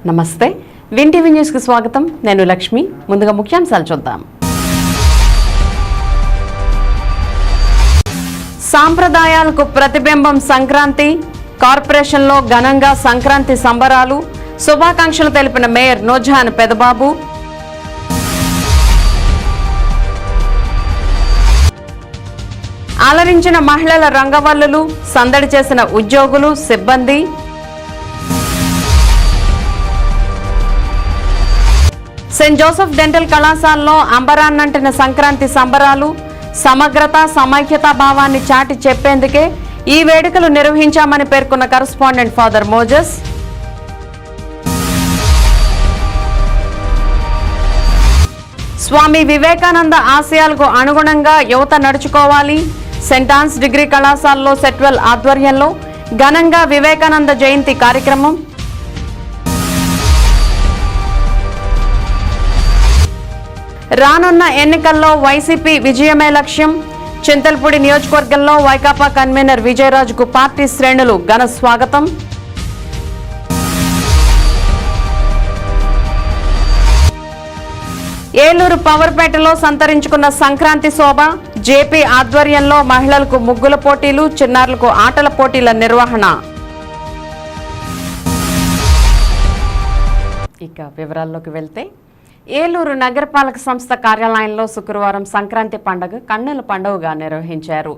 నమస్తే win TV news కి స్వాగతం. నేను లక్ష్మి. ముందుగా ముఖ్యాంశాలు చూద్దాం. సాంప్రదాయాలకు ప్రతిబింబం సంక్రాంతి. కార్పొరేషన్లో ఘనంగా సంక్రాంతి సంబరాలు. శుభాకాంక్షలు తెలిపిన మేయర్ నూర్జహాన్ పెదబాబు. అలరించిన మహిళల రంగవల్లులు. సందడి చేసిన ఉద్యోగులు, సిబ్బంది. సెయింట్ జోసెఫ్ డెంటల్ కళాశాలలో అంబరాన్నంటిన సంక్రాంతి సంబరాలు. సమగ్రత, సమైక్యతా భావాన్ని చాటి చెప్పేందుకే ఈ వేడుకలు నిర్వహించామని పేర్కొన్న correspondent father Moses. Swami Vivekananda ఆశయాలకు అనుగుణంగా యువత నడుచుకోవాలి. సెయింట్ ఆన్స్ డిగ్రీ కళాశాలలో సెట్వెల్ ఆధ్వర్యంలో ఘనంగా వివేకానంద జయంతి కార్యక్రమం. రానున్న ఎన్నికల్లో వైసీపీ విజయమే లక్ష్యం. చింతల్పూడి నియోజకవర్గంలో వైకాపా కన్వీనర్ విజయరాజుకు పార్టీ శ్రేణులు ఘన స్వాగతం. ఏలూరు పవర్పేటలో సంతరించుకున్న సంక్రాంతి శోభ. జేపీ ఆధ్వర్యంలో మహిళలకు ముగ్గుల పోటీలు, చిన్నారులకు ఆటల పోటీల నిర్వహణ. ఇక వివరాల్లోకి వెళ్తే, ఏలూరు నగరపాలక సంస్థ కార్యాలయంలో శుక్రవారం సంక్రాంతి పండుగ కన్నుల పండుగగా నిర్వహించారు.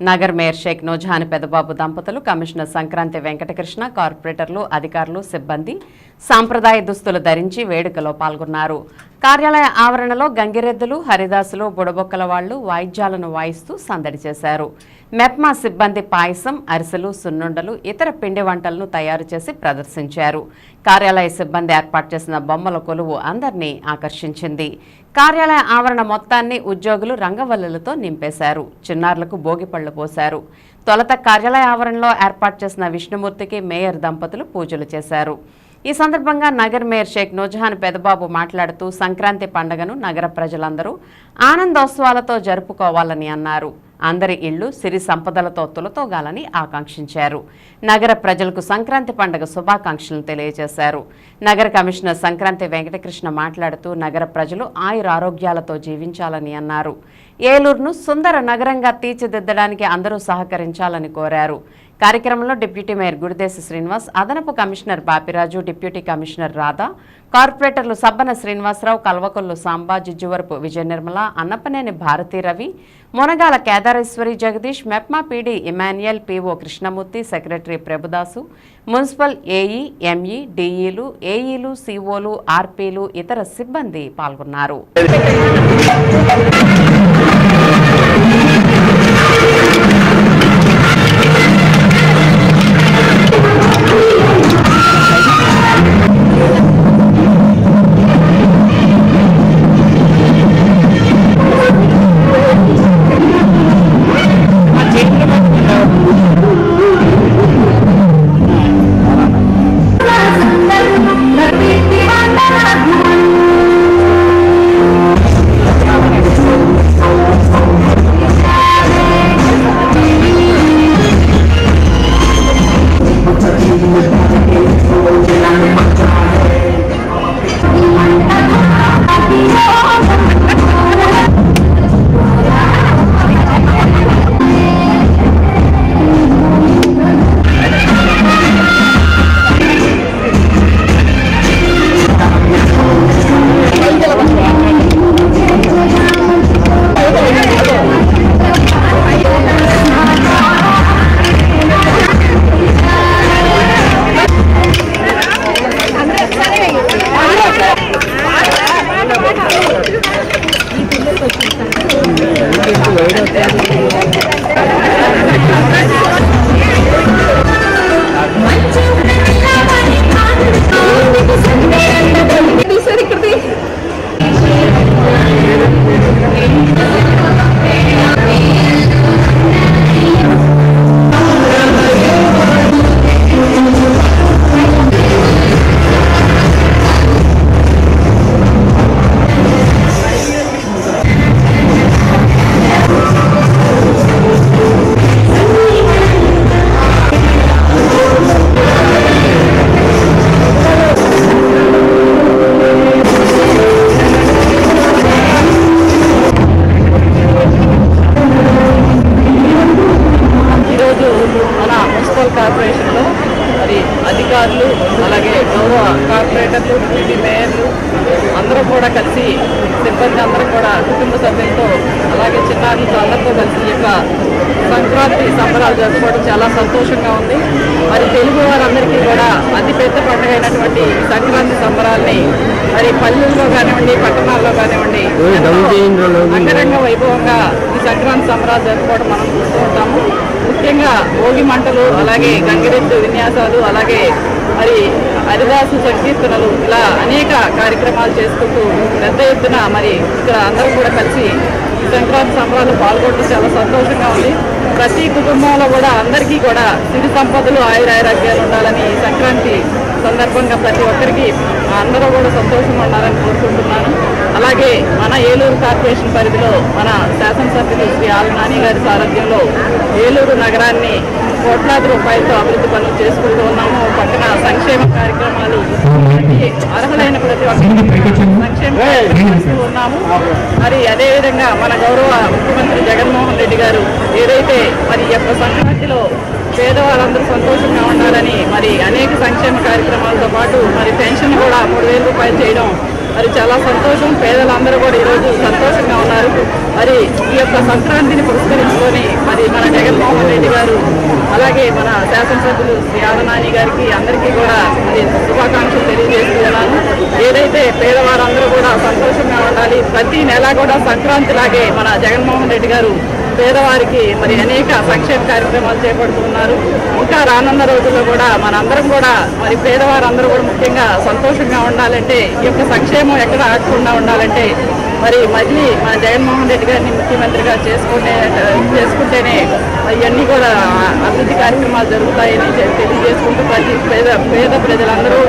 నగర్ మేయర్ షేక్ నూర్జహాన్ పెదబాబు దంపతులు, కమిషనర్ సంక్రాంతి వెంకటకృష్ణ, కార్పొరేటర్లు, అధికారులు, సిబ్బంది సాంప్రదాయ దుస్తులు ధరించి వేడుకలో పాల్గొన్నారు. కార్యాలయ ఆవరణలో గంగిరెద్దులు, హరిదాసులు, బుడబొక్కల వాళ్లు వాయిద్యాలను వాయిస్తూ సందడి చేశారు. మెప్మా సిబ్బంది పాయసం, అరిసెలు, సున్నుండలు, ఇతర పిండి వంటలను తయారు చేసి ప్రదర్శించారు. కార్యాలయ సిబ్బంది ఏర్పాటు చేసిన బొమ్మల కొలువు అందరినీ ఆకర్షించింది. కార్యాలయ ఆవరణ మొత్తాన్ని ఉద్యోగులు రంగవల్లులతో నింపేశారు. చిన్నారులకు భోగిపళ్లు పోశారు. తొలుత కార్యాలయ ఆవరణలో ఏర్పాటు చేసిన విష్ణుమూర్తికి మేయర్ దంపతులు పూజలు చేశారు. ఈ సందర్భంగా నగర్ మేయర్ షేక్ నూర్జహాన్ పెదబాబు మాట్లాడుతూ సంక్రాంతి పండుగను నగర ప్రజలందరూ ఆనందోత్సవాలతో జరుపుకోవాలని అన్నారు. అందరి ఇళ్లు సిరి సంపదలతో తులతోగాలని ఆకాంక్షించారు. నగర ప్రజలకు సంక్రాంతి పండుగ శుభాకాంక్షలను తెలియజేశారు. నగర కమిషనర్ సంక్రాంతి వెంకటకృష్ణ మాట్లాడుతూ నగర ప్రజలు ఆయురారోగ్యాలతో జీవించాలని అన్నారు. ఏలూరును సుందర నగరంగా తీర్చిదిద్దడానికి అందరూ సహకరించాలని కోరారు. కార్యక్రమంలో డిప్యూటీ మేయర్ గుడిదేశి శ్రీనివాస్, అదనపు commissioner Bapiraju, deputy commissioner Radha, కార్పొరేటర్లు Sabbana Srinivasarao, Kalvakollu Samba, Jijjuvarapu Vijaya Nirmala, Annapaneni Bharathi Ravi, Munagala Kedareswari Jagadish, MEPMA PD Emmanuel, PO Krishnamurthy, secretary Prabhudas, municipal AE, ME, డిఈలు, ఏఈలు, సిఓలు, ఆర్పీలు, ఇతర సిబ్బంది పాల్గొన్నారు. కార్పొరేషన్లో మరి అధికారులు అలాగే గౌరవ కార్పొరేటర్లు సిటీ మేయర్లు అందరూ కూడా కలిసి సిబ్బంది అందరూ కూడా కుటుంబ సభ్యులతో అలాగే చిన్నారులతో అందరితో కలిసి ఈ యొక్క సంక్రాంతి సంబరాలు జరుపుకోవడం చాలా సంతోషంగా ఉంది. మరి తెలుగు వారందరికీ కూడా అతిపెద్ద పండుగ అయినటువంటి సంక్రాంతి సంబరాల్ని మరి పల్లెల్లో కానివ్వండి పట్టణాల్లో కానివ్వండి అంగరంగ వైభవంగా ఈ సంక్రాంతి సంబరాలు జరుపుకోవడం మనం చూస్తూ ఉంటాము. ముఖ్యంగా భోగి మంటలు అలాగే గంగిరెద్దు విన్యాసాలు అలాగే మరి హరిదాసు సంకీర్తనలు ఇలా అనేక కార్యక్రమాలు చేసుకుంటూ పెద్ద ఎత్తున మరి ఇక్కడ అందరూ కూడా కలిసి ఈ సంక్రాంతి సంబరాలు పాల్గొనడం చాలా సంతోషంగా ఉంది. ప్రతి కుటుంబంలో కూడా అందరికీ కూడా సిరి సంపదలు ఆయురారోగ్యాలు ఉండాలని ఈ సంక్రాంతి సందర్భంగా ప్రతి ఒక్కరికి అందరూ కూడా సంతోషంగా ఉండాలని కోరుకుంటున్నాను. అలాగే మన ఏలూరు కార్పొరేషన్ పరిధిలో మన శాసనసభ్యులు శ్రీ ఆల్ నాని గారి సారథ్యంలో ఏలూరు నగరాన్ని కోట్లాది రూపాయలతో అభివృద్ధి పనులు చేసుకుంటూ ఉన్నాము. పక్కన సంక్షేమ కార్యక్రమాలు అర్హులైన ప్రతి ఒక్కరికి సంక్షేమ కార్యక్రమాలు ఉన్నాము. మరి అదేవిధంగా మన గౌరవ ముఖ్యమంత్రి జగన్మోహన్ రెడ్డి గారు ఏదైతే మరి ఈ యొక్క సంక్రాంతిలో పేదవాళ్ళందరూ సంతోషంగా ఉండాలని మరి అనేక సంక్షేమ కార్యక్రమాలతో పాటు మరి పెన్షన్ కూడా 3,000 రూపాయలు చేయడం మరి చాలా సంతోషం. పేదలందరూ కూడా ఈరోజు సంతోషంగా ఉన్నారు. మరి ఈ యొక్క సంక్రాంతిని పురస్కరించుకొని మరి మన జగన్మోహన్ రెడ్డి గారు అలాగే మన శాసనసభ్యులు శ్రీ ఆదనాని గారికి అందరికీ కూడా మరి శుభాకాంక్షలు తెలియజేస్తున్నాను. ఏదైతే పేదవారందరూ కూడా సంతోషంగా ఉండాలి, ప్రతి నెల కూడా సంక్రాంతి లాగే మన జగన్మోహన్ రెడ్డి గారు పేదవారికి మరి అనేక సంక్షేమ కార్యక్రమాలు చేపడుతున్నారు. ఇంకా రానున్న రోజుల్లో కూడా మనందరం కూడా మరి పేదవారందరూ కూడా ముఖ్యంగా సంతోషంగా ఉండాలంటే ఈ యొక్క సంక్షేమం ఎక్కడ ఆగకుండా ఉండాలంటే మరి మళ్ళీ మన జగన్మోహన్ రెడ్డి గారిని ముఖ్యమంత్రిగా చేసుకుంటేనే ఇవన్నీ కూడా అభివృద్ధి కార్యక్రమాలు జరుగుతాయని తెలియజేసుకుంటూ పేద ప్రజలందరూ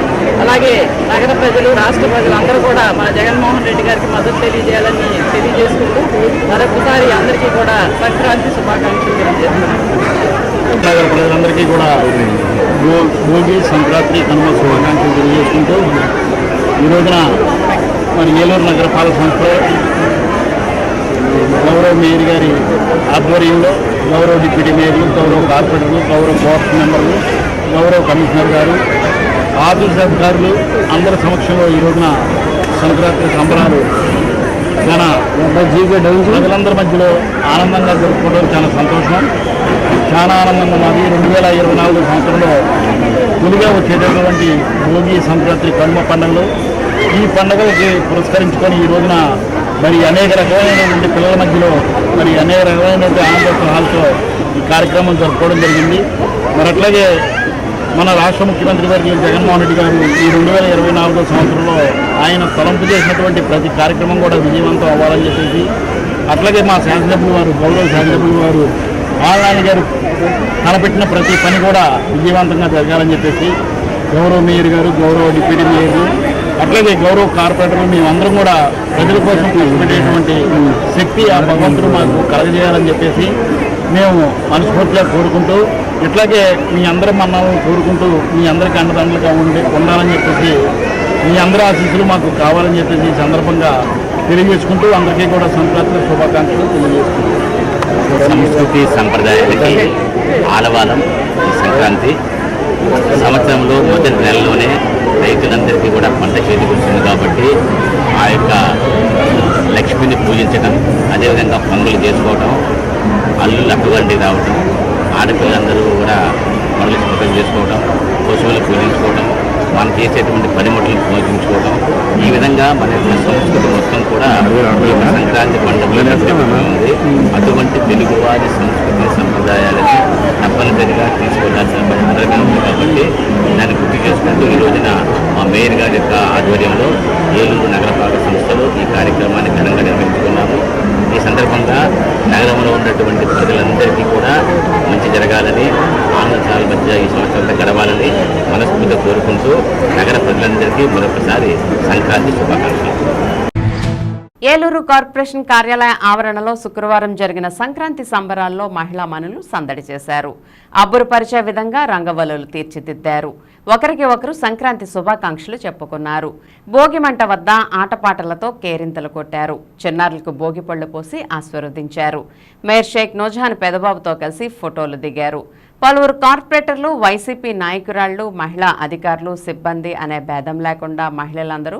అలాగే నగర ప్రజలు రాష్ట్ర ప్రజలందరూ కూడా మన జగన్మోహన్ రెడ్డి గారికి మద్దతు తెలియజేయాలని తెలియజేసుకుంటూ మరొకసారి అందరికీ కూడా సంక్రాంతి శుభాకాంక్షలు తెలియజేస్తున్నాను. నగర ప్రజలందరికీ కూడా భోగి సంక్రాంతి కనుమ శుభాకాంక్షలు తెలియజేసుకుంటూ ఈ రోజున మరి ఏలూరు నగరపాలక సంస్థ గౌరవ మేయర్ గారి ఆధ్వర్యంలో గౌరవ డిప్యూటీ మేయర్లు, గౌరవ కార్పొరేటర్లు, గౌరవ బోర్డు మెంబర్లు, గౌరవ కమిషనర్ గారు, ఆఫీస్ అధికారులు అందరి సమక్షంలో ఈ రోజున సంక్రాంతి సంబరాలు ప్రజలందరి మధ్యలో ఆనందంగా జరుపుకోవడం చాలా సంతోషం. చాలా ఆనందంగా మాది 2024 సంవత్సరంలో తొలిగా వచ్చేటటువంటి భోగి సంక్రాంతి కనుమ పండుగలు ఈ పండుగలకి పురస్కరించుకొని ఈ రోజున మరి అనేక రకమైనటువంటి పిల్లల మధ్యలో మరి అనేక రకమైనటువంటి ఆనందోత్సాహాలతో ఈ కార్యక్రమం జరుపుకోవడం జరిగింది. మరి అట్లాగే మన రాష్ట్ర ముఖ్యమంత్రి గారు జగన్మోహన్ రెడ్డి గారు ఈ 2024 సంవత్సరంలో ఆయన తలంపు చేసినటువంటి ప్రతి కార్యక్రమం కూడా విజయవంతం అవ్వాలని చెప్పేసి అట్లాగే మా శాసనసభ్యులు వారు గౌరవ శాసనసభ్యులు వారు ఆళ్ళనాని గారు తలపెట్టిన ప్రతి పని కూడా విజయవంతంగా జరగాలని చెప్పేసి గౌరవ మేయర్ గారు, గౌరవ డిప్యూటీ మేయర్లు అట్లాగే గౌరవ కార్పొరేటర్లు మేమందరం కూడా ప్రజల కోసం కష్టపెట్టేటువంటి శక్తి ఆ భగవంతుడు మాకు కలగజేయాలని చెప్పేసి మేము మనస్ఫూర్తిగా కోరుకుంటూ ఇట్లాగే మీ అందరి మన్నాలను కోరుకుంటూ మీ అందరికీ అండదండలుగా ఉండాలని చెప్పేసి మీ అందరి ఆశీస్సులు మాకు కావాలని చెప్పేసి ఈ సందర్భంగా తెలియజేసుకుంటూ అందరికీ కూడా సంక్రాంతి శుభాకాంక్షలు తెలియజేసుకుంటాం. సంస్కృతి సంప్రదాయాలకి ఆలవాలం ఈ సంక్రాంతి. సంవత్సరంలో మొదటి నెలలోనే రైతులందరికీ కూడా పంట చేతికి వస్తుంది కాబట్టి ఆ యొక్క లక్ష్మిని పూజించడం, అదేవిధంగా పనులు చేసుకోవడం, అల్లులు అక్కగండి రావడం, ఆడపిల్లలందరూ కూడా పనులు సిద్ధం చేసుకోవడం, పశువులు పూజించుకోవడం, మనం చేసేటువంటి పనిముట్లను పూజించుకోవడం, ఈ విధంగా మన యొక్క సంస్కృతి మొత్తం కూడా సంక్రాంతి పండుగలో ఉంది. అటువంటి తెలుగువారి సంస్కృతి సంప్రదాయాలని తప్పనిసరిగా తీసుకోవాల్సిన పరిస్థితి ఉంది కాబట్టి దాన్ని గుర్తు చేసుకుంటూ ఈ రోజున మా మేయర్ గారి యొక్క ఆధ్వర్యంలో ఏలూరు నగరపాలక సంస్థలో ఈ కార్యక్రమాన్ని ఘనంగా నిర్వహించుకున్నాము. ఈ సందర్భంగా నగరంలో ఉన్నటువంటి ప్రజలందరికీ కూడా మంచి జరగాలని, ఆనందాల మధ్య ఈ సంవత్సరంలో గడవాలని మనస్ఫూర్తిగా కోరుకుంటూ నగర ప్రజలందరికీ మరొకసారి సంక్రాంతి శుభాకాంక్షలు. ఏలూరు కార్పొరేషన్ కార్యాలయ ఆవరణలో శుక్రవారం జరిగిన సంక్రాంతి సంబరాల్లో మహిళా మనులు సందడి చేశారు. అబ్బురుపరిచే విధంగా రంగవల్లులు తీర్చిదిద్దారు. ఒకరికి ఒకరు సంక్రాంతి శుభాకాంక్షలు చెప్పుకున్నారు. భోగిమంట వద్ద ఆటపాటలతో కేరింతలు కొట్టారు. చిన్నారులకు భోగిపళ్లు పోసి ఆశీర్వదించారు. మేయర్ షేక్ నోజాన్ పెదబాబుతో కలిసి ఫోటోలు దిగారు. పలువురు కార్పొరేటర్లు, వైసీపీ నాయకురాళ్లు, మహిళా అధికారులు, సిబ్బంది అనే భేదం లేకుండా మహిళలందరూ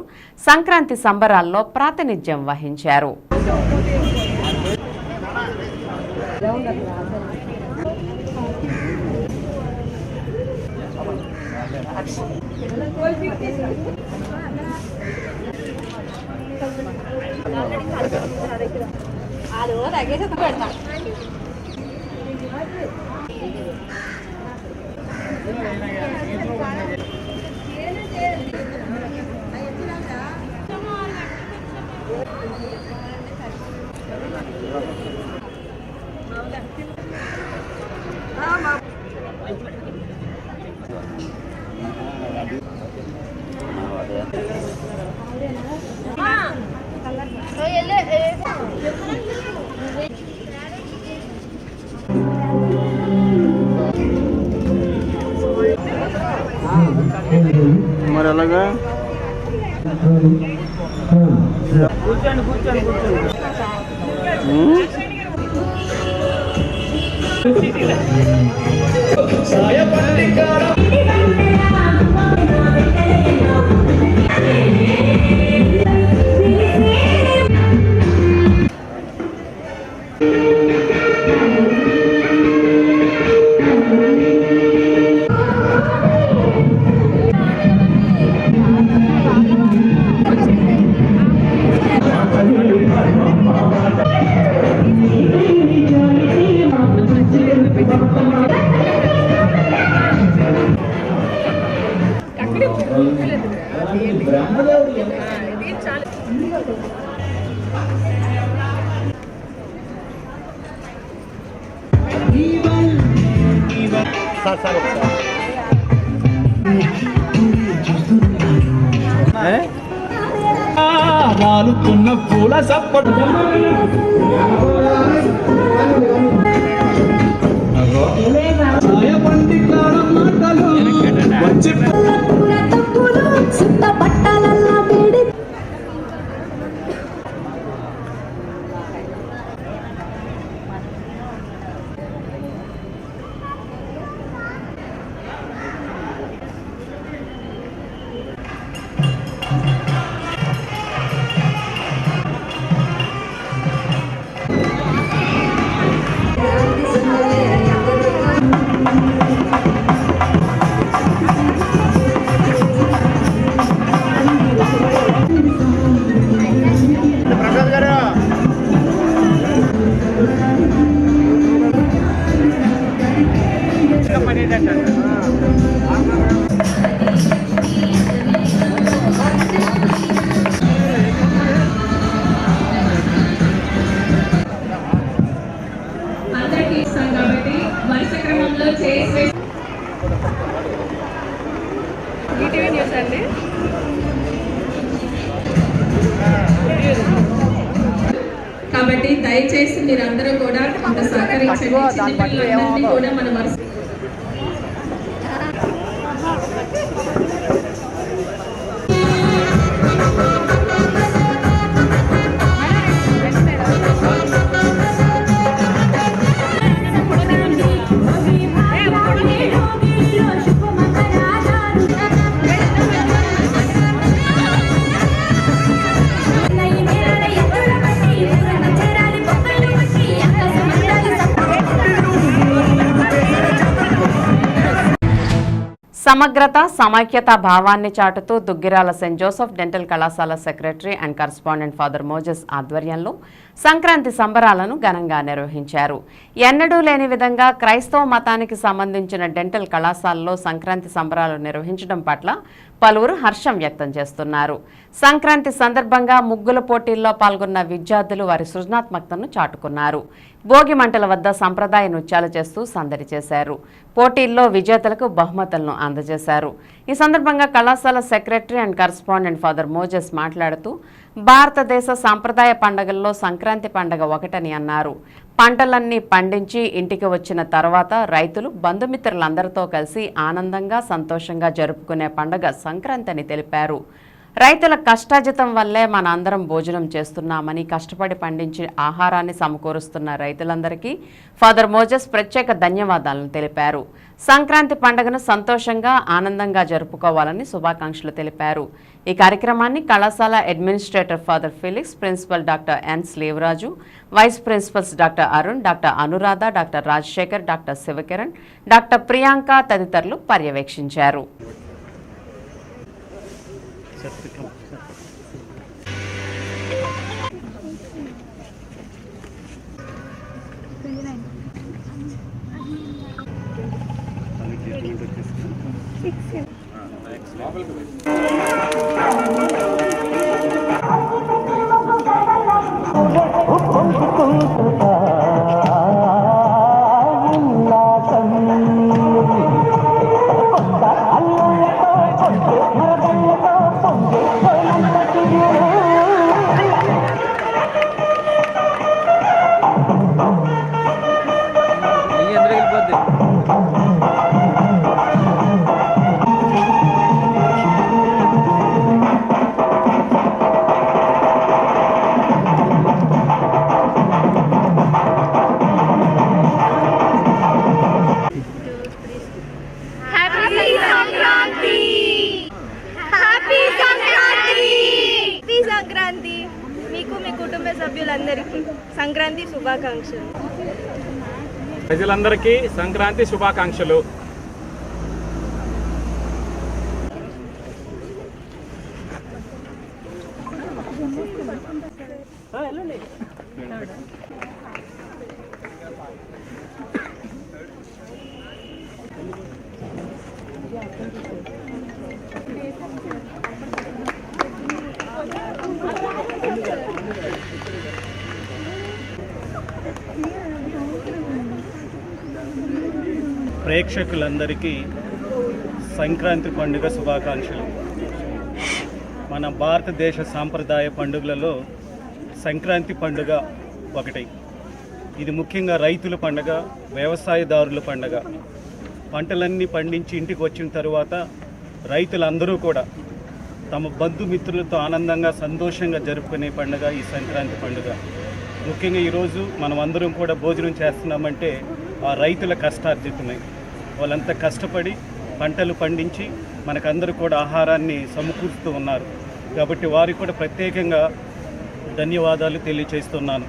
సంక్రాంతి సంబరాల్లో ప్రాతినిధ్యం వహించారు. మరి అలాగా రాలుతున్న పూల సప్పటి మాటలు వచ్చి కాబట్టి దయచేసి మీరందరూ కూడా కొంత సహకరించండి. చిన్నపిల్లలందరినీ కూడా మన వరుస సమగ్రత, సమైక్యత భావాన్ని చాటుతూ దుగ్గిరాల సెయింట్ జోసెఫ్ డెంటల్ కళాశాల secretary and correspondent father Moses ఆధ్వర్యంలో సంక్రాంతి సంబరాలను ఘనంగా నిర్వహించారు. ఎన్నడూ లేని విధంగా క్రైస్తవ మతానికి సంబంధించిన డెంటల్ కళాశాలలో సంక్రాంతి సంబరాలు నిర్వహించడం పట్ల పలువురు హర్షం వ్యక్తం చేస్తున్నారు. సంక్రాంతి సందర్భంగా ముగ్గుల పోటీల్లో పాల్గొన్న విద్యార్థులు వారి సృజనాత్మకతను చాటుకున్నారు. భోగి మంటల వద్ద సంప్రదాయ నృత్యాలు చేస్తూ సందడి చేశారు. పోటీల్లో విజేతలకు బహుమతులను అందజేశారు. ఈ సందర్భంగా కళాశాల secretary and correspondent father Moses మాట్లాడుతూ భారతదేశ సాంప్రదాయ పండుగల్లో సంక్రాంతి పండుగ ఒకటని అన్నారు. పంటలన్నీ పండించి ఇంటికి వచ్చిన తర్వాత రైతులు బంధుమిత్రులందరితో కలిసి ఆనందంగా సంతోషంగా జరుపుకునే పండుగ సంక్రాంతి అని తెలిపారు. రైతుల కష్టార్జితం వల్లే మన అందరం భోజనం చేస్తున్నామని కష్టపడి పండించి ఆహారాన్ని సమకూరుస్తున్న రైతులందరికీ ఫాదర్ మోజెస్ ప్రత్యేక ధన్యవాదాలను తెలిపారు. సంక్రాంతి పండుగను సంతోషంగా ఆనందంగా జరుపుకోవాలని శుభాకాంక్షలు తెలిపారు. ఈ కార్యక్రమాన్ని కళాశాల administrator father Felix, principal doctor N Sleevaraju, vice principals doctor Arun, doctor Anuradha, doctor Rajasekhar, doctor Sivakiran, doctor Priyanka తదితరులు పర్యవేక్షించారు. సంక్రాంతి మీకు మీ కుటుంబ సభ్యులందరికీ సంక్రాంతి శుభాకాంక్షలు. ప్రజలందరికీ సంక్రాంతి శుభాకాంక్షలు. ప్రేక్షకులందరికీ సంక్రాంతి పండుగ శుభాకాంక్షలు. మన భారతదేశ సాంప్రదాయ పండుగలలో సంక్రాంతి పండుగ ఒకటి. ఇది ముఖ్యంగా రైతుల పండుగ, వ్యవసాయదారుల పండుగ. పంటలన్నీ పండించి ఇంటికి వచ్చిన తరువాత రైతులందరూ కూడా తమ బంధుమిత్రులతో ఆనందంగా సంతోషంగా జరుపుకునే పండుగ ఈ సంక్రాంతి పండుగ. ముఖ్యంగా ఈరోజు మనం అందరం కూడా భోజనం చేస్తున్నామంటే ఆ రైతుల కష్టార్జితమే. వాళ్ళంతా కష్టపడి పంటలు పండించి మనకందరూ కూడా ఆహారాన్ని సమకూరుస్తూ ఉన్నారు. కాబట్టి వారికి కూడా ప్రత్యేకంగా ధన్యవాదాలు తెలియజేస్తున్నాను.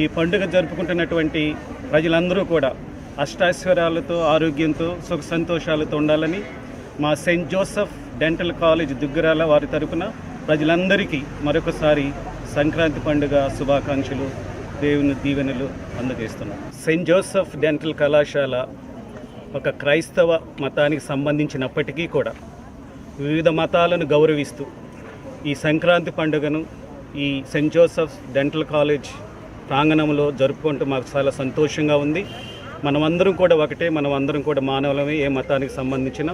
ఈ పండుగ జరుపుకుంటున్నటువంటి ప్రజలందరూ కూడా అష్టాశ్వర్యాలతో, ఆరోగ్యంతో, సుఖ సంతోషాలతో ఉండాలని మా Saint Joseph dental college Duggirala వారి తరపున ప్రజలందరికీ మరొకసారి సంక్రాంతి పండుగ శుభాకాంక్షలు, దేవుని దీవెనలు అందజేస్తున్నాం. సెయింట్ జోసెఫ్ డెంటల్ కళాశాల ఒక క్రైస్తవ మతానికి సంబంధించినప్పటికీ కూడా వివిధ మతాలను గౌరవిస్తూ ఈ సంక్రాంతి పండుగను ఈ సెయింట్ జోసెఫ్ డెంటల్ కాలేజ్ ప్రాంగణంలో జరుపుకుంటూ మాకు చాలా సంతోషంగా ఉంది. మనమందరం కూడా ఒకటే, మనమందరం కూడా మానవులమే, ఏ మతానికి సంబంధించిన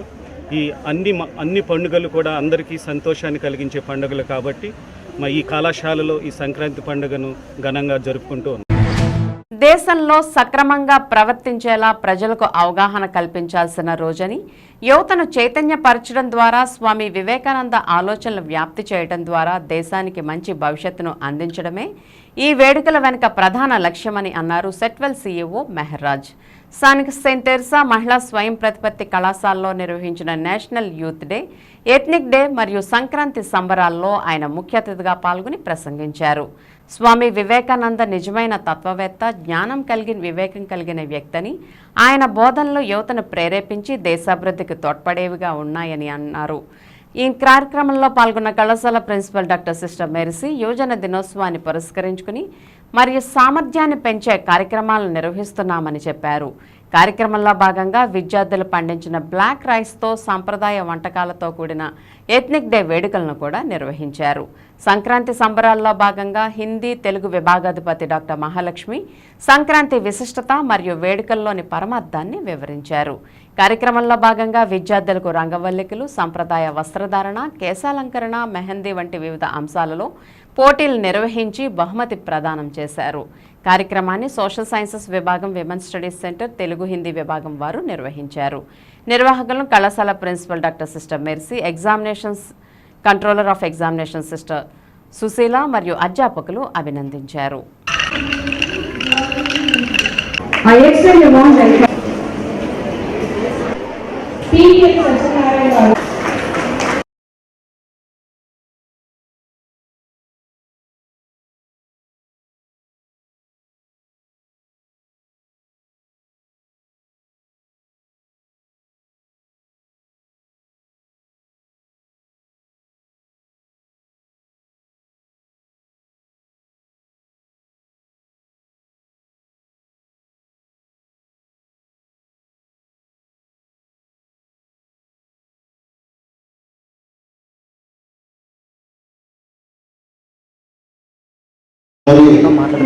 ఈ అన్ని పండుగలు కూడా అందరికీ సంతోషాన్ని కలిగించే పండుగలు కాబట్టి మా ఈ కళాశాలలో ఈ సంక్రాంతి పండుగను ఘనంగా జరుపుకుంటూ ఉన్నాం. దేశంలో సక్రమంగా ప్రవర్తించేలా ప్రజలకు అవగాహన కల్పించాల్సిన రోజని, యువతను చైతన్యపరచడం ద్వారా స్వామి వివేకానంద ఆలోచనలు వ్యాప్తి చేయడం ద్వారా దేశానికి మంచి భవిష్యత్తును అందించడమే ఈ వేడుకల వెనుక ప్రధాన లక్ష్యమని అన్నారు సెట్వెల్ సీఈఓ మెహర్రాజ్. స్థానిక సెయింట్ తెరెసా మహిళా స్వయం ప్రతిపత్తి కళాశాలలో నిర్వహించిన national youth day, ethnic day మరియు సంక్రాంతి సంబరాల్లో ఆయన ముఖ్య అతిథిగా పాల్గొని ప్రసంగించారు. స్వామి వివేకానంద నిజమైన తత్వవేత్త, జ్ఞానం వివేకం కలిగిన వ్యక్తని, ఆయన బోధనలు యువతను ప్రేరేపించి దేశాభివృద్ధికి తోడ్పడేవిగా ఉన్నాయని అన్నారు. ఈ కార్యక్రమంలో పాల్గొన్న కళాశాల ప్రిన్సిపల్ డాక్టర్ సిస్టర్ మెర్సీ యువజన దినోత్సవాన్ని పురస్కరించుకుని మరియు సామర్థ్యాన్ని పెంచే కార్యక్రమాలను నిర్వహిస్తున్నామని చెప్పారు. కార్యక్రమంలో భాగంగా విద్యార్థులు పండించిన బ్లాక్ రైస్తో సాంప్రదాయ వంటకాలతో కూడిన ఎథ్నిక్ డే వేడుకలను కూడా నిర్వహించారు. సంక్రాంతి సంబరాల్లో భాగంగా హిందీ, తెలుగు విభాగాధిపతి డాక్టర్ మహాలక్ష్మి సంక్రాంతి విశిష్టత మరియు వేడుకల్లోని పరమార్థాన్ని వివరించారు. కార్యక్రమంలో భాగంగా విద్యార్థులకు రంగవల్లికలు, సంప్రదాయ వస్త్రధారణ, కేశాలంకరణ, మెహందీ వంటి వివిధ అంశాలలో పోటీలు నిర్వహించి బహుమతి ప్రదానం చేశారు. కార్యక్రమాన్ని సోషల్ సైన్సెస్ విభాగం, women's studies centre, Telugu Hindi విభాగం వారు నిర్వహించారు. నిర్వాహకులను కళాశాల principal doctor sister Mercy, examinations controller of examination sister Sushila మరియు అధ్యాపకులు అభినందించారు.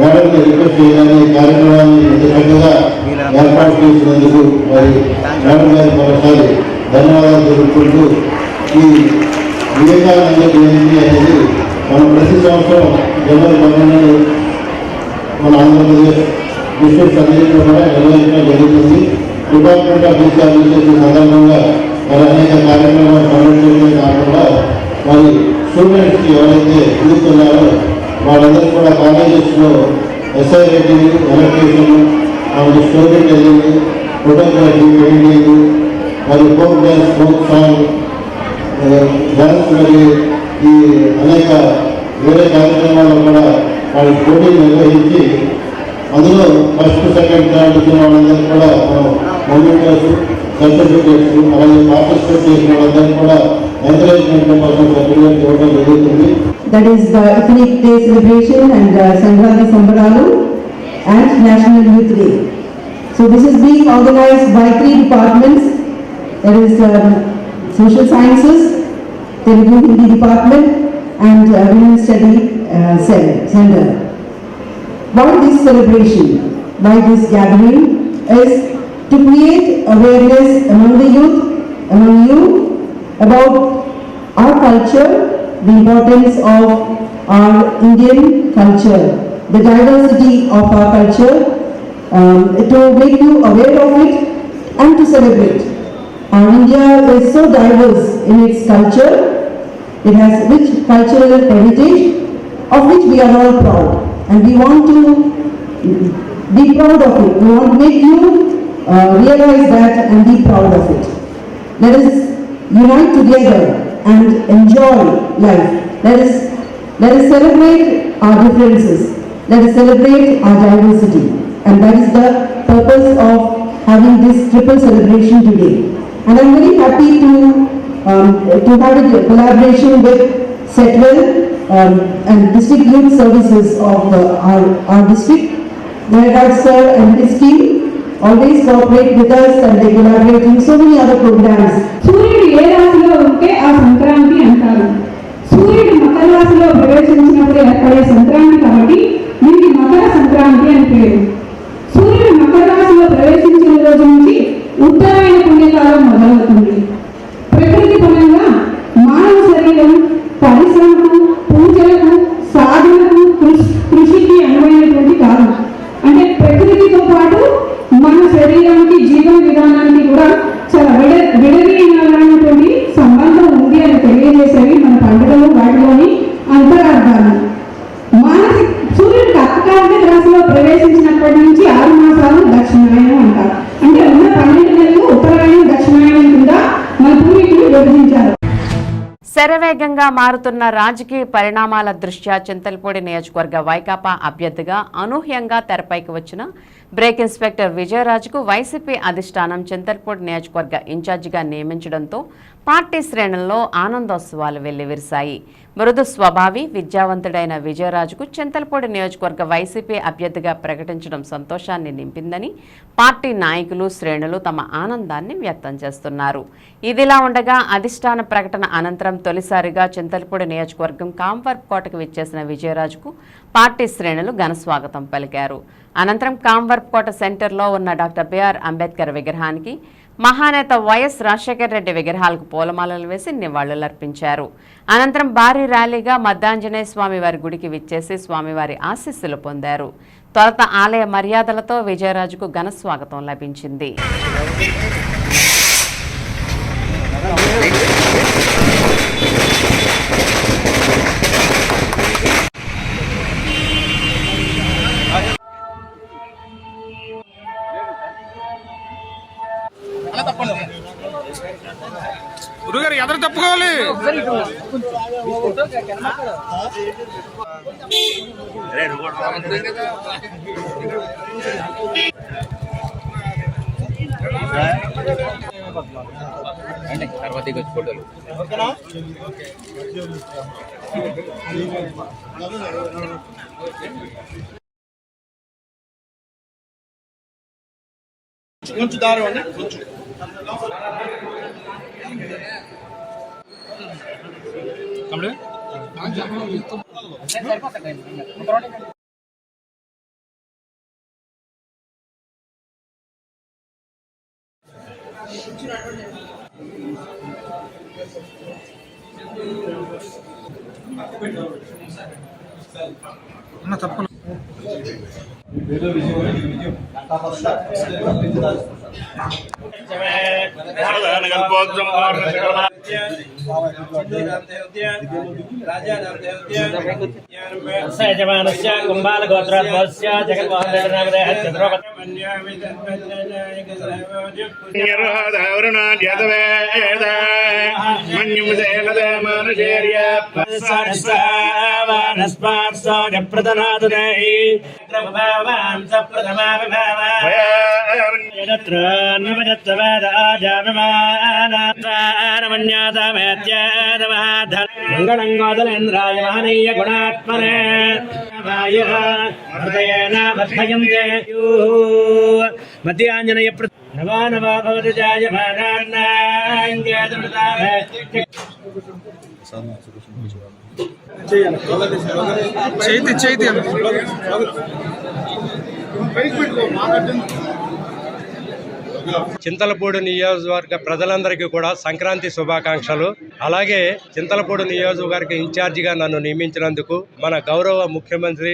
మేడంని రిక్వెస్ట్ చేయాలని కార్యక్రమాన్ని ఇంత చక్కగా ఏర్పాటు చేసినందుకు మరి మేడం గారి మరోసారి ధన్యవాదాలు తెలుపుకుంటూ ఈ వివేకానంద జయంతి అనేది మనం ప్రతి సంవత్సరం జనవరి 12 మన ఆంధ్రప్రదేశ్ డిస్ట్రిక్ట్స్ అన్నింటిలో కూడా నిర్వహించడం జరుగుతుంది. డిపార్ట్మెంట్ ఆఫ్ ఎగ్జామినేషన్ సందర్భంగా మరి అనేక కార్యక్రమాలు కండక్ట్ చేయడమే కాకుండా మరి స్టూడెంట్స్కి ఎవరైతే ఎదుగుతున్నారో వాళ్ళందరూ కూడా కాలేజెస్లో essay writing, electrician, story telling, photography, painting, మరి folk dance, folk song, dance, మరి ఈ అనేక వేరే కార్యక్రమాల్లో కూడా వాళ్ళకి పోటీలు నిర్వహించి అందులో ఫస్ట్, సెకండ్, థర్డ్ వచ్చిన వాళ్ళందరికీ కూడా మొమెంటోస్, సర్టిఫికేట్స్, అలాగే పార్టిసిపేట్ చేసిన వాళ్ళందరికీ కూడా ఎంకరేజ్మెంట్ కోసం సర్టిఫికేట్ ఇవ్వడం జరుగుతుంది. That is the Ethnic Day celebration and Sankranti Sambaralu and National Youth Day. So this is being organized by 3 departments. There is Social Sciences, Telugu Hindi Department and Women's Study Center. Why this celebration, why this gathering is to create awareness among the youth, among you about our culture, the importance of our Indian culture, the diversity of our culture, to make you aware of it and to celebrate. Our India is so diverse in its culture. It has rich cultural heritage of which we are all proud, and we want to be proud of it. We want to make you realize that and be proud of it. Let us unite together and enjoy life. Let us celebrate our differences. Let us celebrate our diversity. And that is the purpose of having this triple celebration today. And I'm very happy to have a collaboration with Setwell and District Youth Services of our district. Their sir and his team always cooperate with us and they collaborate in so many other programs. సూర్యుడు ఏ రాశిలో ఉంటే ఆ సంక్రాంతి అంటారు. సూర్యుడు మకర రాశిలో ప్రవేశించినప్పుడు ఏర్పడే సంక్రాంతి కాబట్టి దీనికి మకర సంక్రాంతి అని పేరు. సూర్యుడు మకర రాశిలో ప్రవేశించిన రోజు నుంచి ఉత్తరాయణ పుణ్యకాలం మొదలవుతుంది. ప్రకృతి పరంగా మానవ శరీరం పరిశ్రమకు, పూజలకు, సాధనకు, కృషికి అనువైనటువంటి కాలం. అంటే ప్రకృతితో పాటు మన శరీరానికి, జీవన విధానానికి కూడా చాలా విడదీయనటువంటి సంబంధం ఉంది అని తెలియజేసేవి మన పండుగలు, వాటిలోని అంతరార్థాలు. సూర్యుడు కర్కాటక రాశిలో ప్రవేశించినప్పటి నుంచి 6 మాసాలు దక్షిణాయనం అంటారు. అంటే ఉన్న 12 నెలలు ఉత్తరాయణం, దక్షిణాయనం కింద మన పూర్వీకులు విభజించారు. శరవేగంగా మారుతున్న రాజకీయ పరిణామాల దృష్ట్యా చింతలపూడి నియోజకవర్గ వైకాపా అభ్యర్థిగా అనూహ్యంగా తెరపైకి వచ్చిన బ్రేక్ ఇన్స్పెక్టర్ విజయరాజుకు వైసీపీ అధిష్టానం చింతలపూడి నియోజకవర్గ ఇన్ఛార్జిగా నియమించడంతో పార్టీ శ్రేణుల్లో ఆనందోత్సవాలు వెల్లివిరిశాయి. మృదు స్వభావి, విద్యావంతుడైన విజయరాజుకు చింతలపూడి నియోజకవర్గ వైసీపీ అభ్యర్థిగా ప్రకటించడం సంతోషాన్ని నింపిందని పార్టీ నాయకులు, శ్రేణులు తమ ఆనందాన్ని వ్యక్తం చేస్తున్నారు. ఇదిలా ఉండగా అధిష్టాన ప్రకటన అనంతరం తొలిసారిగా చింతలపూడి నియోజకవర్గం కాంవర్కోటకు విచ్చేసిన విజయరాజుకు పార్టీ శ్రేణులు ఘనస్వాగతం పలికారు. అనంతరం కాంవర్కోట సెంటర్లో ఉన్న డాక్టర్ బిఆర్ అంబేద్కర్ విగ్రహానికి, మహానేత వైఎస్ రాజశేఖర రెడ్డి విగ్రహాలకు పూలమాలలు వేసి నివాళులర్పించారు. అనంతరం భారీ ర్యాలీగా మద్దాంజనేయ స్వామి వారి గుడికి విచ్చేసి స్వామివారి ఆశీస్సులు పొందారు. తొలుత ఆలయ మర్యాదలతో విజయరాజుకు ఘన స్వాగతం లభించింది. గురుగారు ఎదురు తప్పుకోవాలి. తర్వాత ఫోటోలు కొంచెం దారం అండి, కొంచెం తప్పకుండా మంగళంగోదలేంద్రాయ మహనీయ గుణాత్మనే మధ్యాంజనయ నవా నవా భవతి చేతి చింతలపూడి నియోజకవర్గ ప్రజలందరికీ కూడా సంక్రాంతి శుభాకాంక్షలు. అలాగే చింతలపూడి నియోజకవర్గ ఇన్ఛార్జిగా నన్ను నియమించినందుకు మన గౌరవ ముఖ్యమంత్రి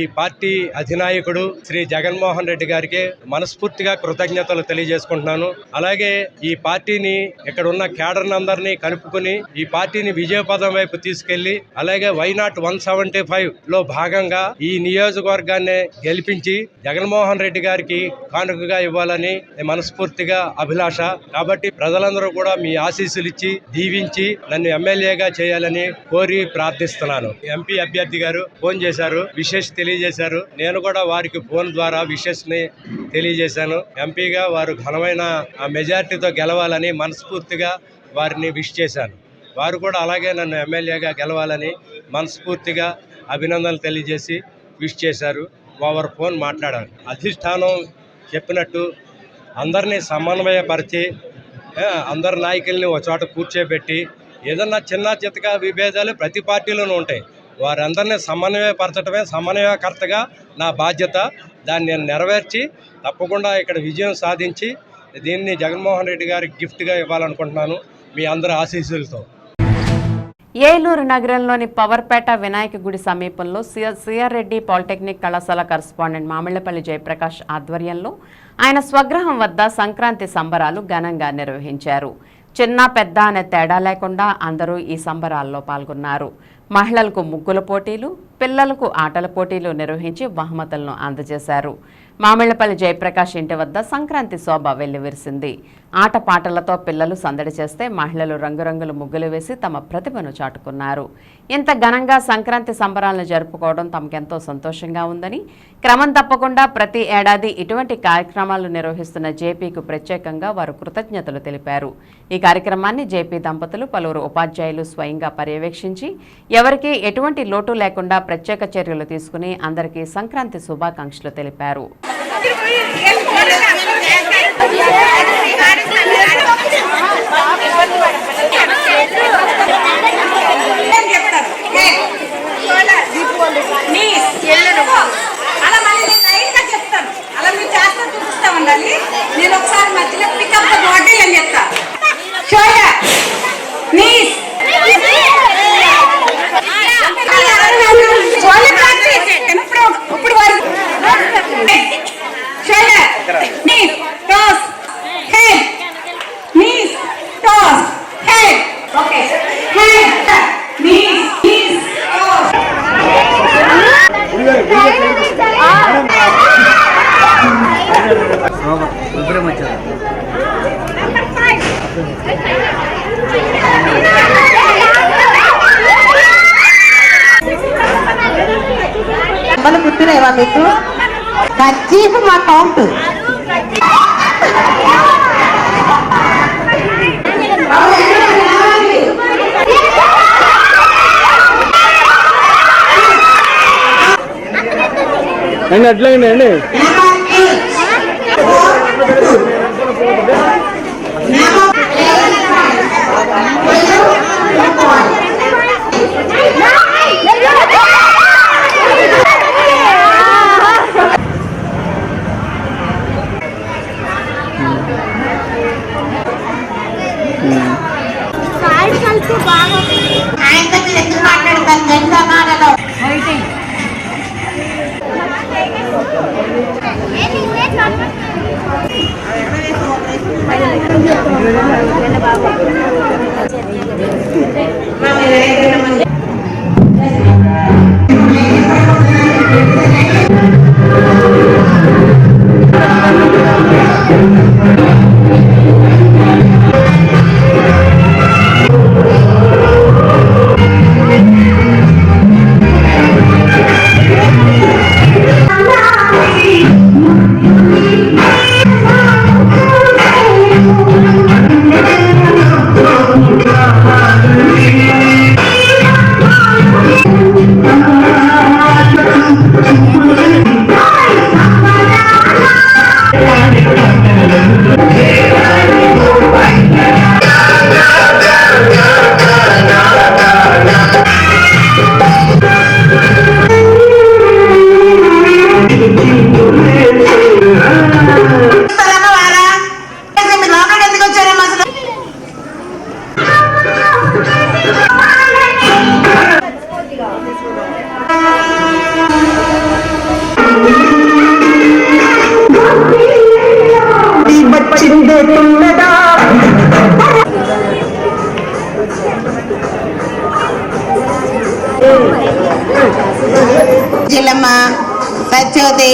ఈ పార్టీ అధినాయకుడు శ్రీ జగన్మోహన్ రెడ్డి గారికి మనస్ఫూర్తిగా కృతజ్ఞతలు తెలియజేసుకుంటున్నాను. అలాగే ఈ పార్టీని ఇక్కడ ఉన్న కేడర్ అందరినీ కలుపుకుని ఈ పార్టీని విజయపథం వైపు తీసుకెళ్లి అలాగే వైనాట్ 175 లో భాగంగా ఈ నియోజకవర్గాన్ని గెలిపించి జగన్మోహన్ రెడ్డి గారికి కానుకగా ఇవ్వాలని మనస్ఫూర్తిగా అభిలాష. కాబట్టి ప్రజలందరూ కూడా మీ ఆశీస్సులు ఇచ్చి దీవించి నన్ను ఎమ్మెల్యేగా చేయాలని కోరి ప్రార్థిస్తున్నాను. ఎంపీ అభ్యర్థి గారు ఫోన్ చేశారు, విషెస్ తెలియజేశారు. నేను కూడా వారికి ఫోన్ ద్వారా విషెస్ ని తెలియజేశాను. ఎంపీగా వారు ఘనమైన మెజారిటీతో గెలవాలని మనస్ఫూర్తిగా వారిని విష్ చేశాను. వారు కూడా అలాగే నన్ను ఎమ్మెల్యేగా గెలవాలని మనస్ఫూర్తిగా అభినందనలు తెలియజేసి విష్ చేశారు. ఓవర్ ఫోన్ మాట్లాడారు. అధిష్టానం చెప్పినట్టు అందరినీ సమన్వయపరిచి అందరి నాయకుల్ని ఒక చోట కూర్చోబెట్టి ఏదన్నా చిన్న చితక విభేదాలు ప్రతి పార్టీలోనూ ఉంటాయి. వారందరినీ సమన్వయపరచడమే సమన్వయకర్తగా నా బాధ్యత. దాన్ని నేను నెరవేర్చి తప్పకుండా ఇక్కడ విజయం సాధించి దీన్ని జగన్మోహన్ రెడ్డి గారికి గిఫ్ట్గా ఇవ్వాలనుకుంటున్నాను మీ అందరి ఆశీస్సులతో. ఏలూరు నగరంలోని పవర్పేట వినాయక గుడి సమీపంలో సిఆర్ రెడ్డి పాలిటెక్నిక్ కళాశాల కరస్పాండెంట్ మామిళ్లపల్లి జయప్రకాష్ ఆధ్వర్యంలో ఆయన స్వగృహం వద్ద సంక్రాంతి సంబరాలు ఘనంగా నిర్వహించారు. చిన్న పెద్ద అనే తేడా లేకుండా అందరూ ఈ సంబరాల్లో పాల్గొన్నారు. మహిళలకు ముగ్గుల పోటీలు, పిల్లలకు ఆటల పోటీలు నిర్వహించి బహుమతులను అందజేశారు. మామిళ్లపల్లి జయప్రకాష్ ఇంటి వద్ద సంక్రాంతి శోభ వెల్లివిరిసింది. ఆటపాటలతో పిల్లలు సందడి చేస్తే మహిళలు రంగురంగుల ముగ్గులు వేసి తమ ప్రతిభను చాటుకున్నారు. ఇంత ఘనంగా సంక్రాంతి సంబరాలను జరుపుకోవడం తమకెంతో సంతోషంగా ఉందని, క్రమం తప్పకుండా ప్రతి ఏడాది ఇటువంటి కార్యక్రమాలు నిర్వహిస్తున్న జేపీకు ప్రత్యేకంగా వారు కృతజ్ఞతలు తెలిపారు. ఈ కార్యక్రమాన్ని జేపీ దంపతులు పలువురు ఉపాధ్యాయులు స్వయంగా పర్యవేక్షించి ఎవరికీ ఎటువంటి లోటు లేకుండా ప్రత్యేక చర్యలు తీసుకుని అందరికీ సంక్రాంతి శుభాకాంక్షలు తెలిపారు. నేను ఒకసారి మధ్యలో పికప్ బాటిల్ అని చెప్తా. ఇప్పుడు గుర్తులేవా మీకు? కర్చీఫ్ మా కౌంట్. అండి అట్లాగండి అండి. జిల్లమ్మ సత్యోతి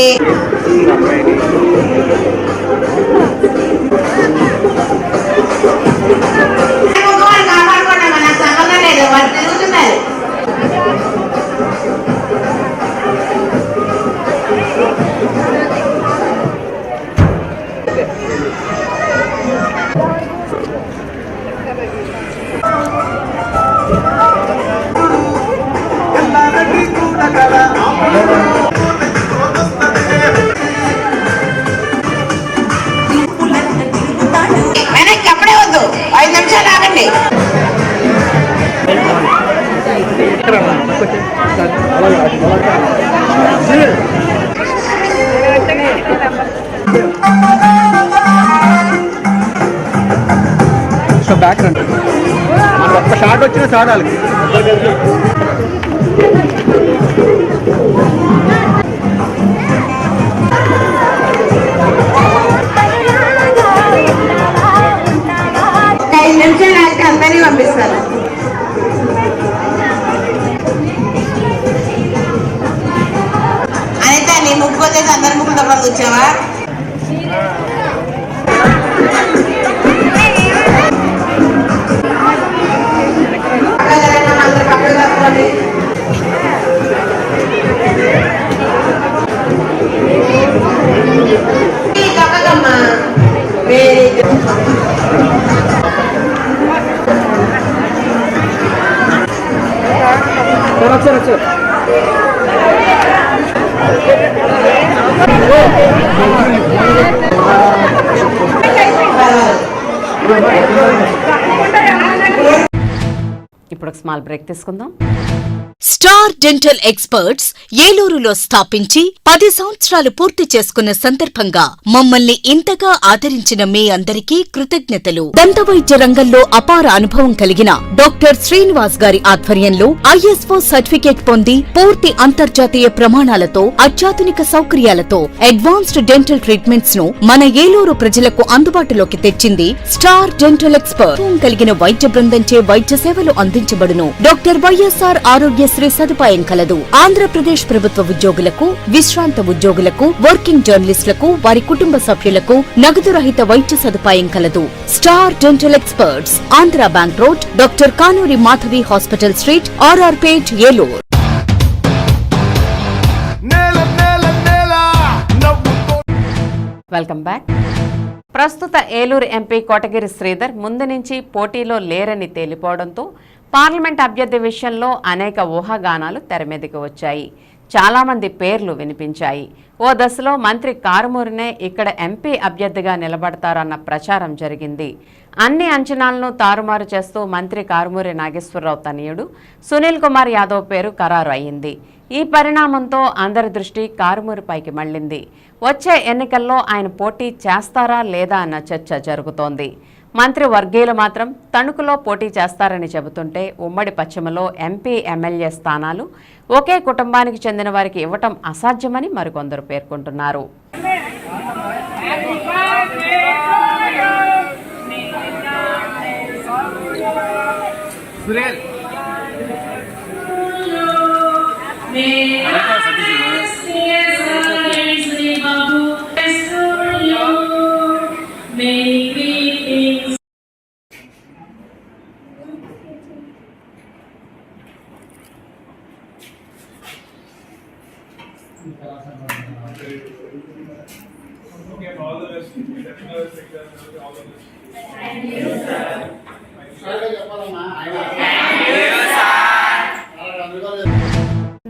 అప్పుడే వద్దు, 5 నిమిషాలు ఆగండి. బ్యాక్ రండి, మనకు ఒక్క షాట్ వచ్చినా చాడాలి. అందరినీ పంపిస్తారు. అయితే నీ ముగ్గు వచ్చేసి అందరి ముగ్గులు తప్ప కూర్చోవా? ఇప్పుడు ఒక స్మాల్ బ్రేక్ తీసుకుందాం. స్టార్ డెంటల్ ఎక్స్పర్ట్స్ ఏలూరులో స్థాపించి 10 సంవత్సరాలు పూర్తి చేసుకున్న సందర్భంగా మమ్మల్ని ఇంతగా ఆదరించిన మీ అందరికీ కృతజ్ఞతలు. దంతవైద్య రంగంలో అపార అనుభవం కలిగిన డాక్టర్ శ్రీనివాస్ గారి ఆధ్వర్యంలో ISO సర్టిఫికేట్ పొంది పూర్తి అంతర్జాతీయ ప్రమాణాలతో అత్యాధునిక సౌకర్యాలతో అడ్వాన్స్డ్ డెంటల్ ట్రీట్మెంట్స్ ను మన ఏలూరు ప్రజలకు అందుబాటులోకి తెచ్చింది స్టార్ డెంటల్ ఎక్స్పర్ట్. కలిగిన వైద్య బృందంచే వైద్య సేవలు అందించబడును. డాక్టర్ వైఎస్ఆర్ ఆరోగ్య ఆరోగ్యశ్రీ సదుపాయం కలదు. ఆంధ్రప్రదేశ్ ప్రభుత్వ ఉద్యోగులకు, విశ్రాంత ఉద్యోగులకు, వర్కింగ్ జర్నలిస్టులకు, వారి కుటుంబ సభ్యులకు నగదు రహిత వైద్య సదుపాయం కలదు. Star dental experts, Andhra bank road, doctor Kanuri Madhavi hospital street, RR Pet, Eluru. Welcome back. ప్రస్తుత ఏలూరు ఎంపీ కోటగిరి శ్రీధర్ ముందు నుంచి పోటీలో లేరని తేలిపోవడంతో పార్లమెంట్ అభ్యర్థి విషయంలో అనేక ఊహాగానాలు తెరమీదకి వచ్చాయి. చాలామంది పేర్లు వినిపించాయి. ఓ దశలో మంత్రి కారుమూరినే ఇక్కడ ఎంపీ అభ్యర్థిగా నిలబడతారన్న ప్రచారం జరిగింది. అన్ని అంచనాలను తారుమారు చేస్తూ మంత్రి కారుమూరి నాగేశ్వరరావు తనయుడు సునీల్ కుమార్ యాదవ్ పేరు ఖరారు అయింది. ఈ పరిణామంతో అందరి దృష్టి కారుమూరిపైకి మళ్లింది. వచ్చే ఎన్నికల్లో ఆయన పోటీ చేస్తారా లేదా అన్న చర్చ జరుగుతోంది. మంత్రి వర్గీయులు మాత్రం తణుకులో పోటీ చేస్తారని చెబుతుంటే ఉమ్మడి పశ్చిమలో ఎంపీ, ఎమ్మెల్యే స్థానాలు ఒకే కుటుంబానికి చెందిన వారికి ఇవ్వటం అసాధ్యమని మరికొందరు పేర్కొంటున్నారు.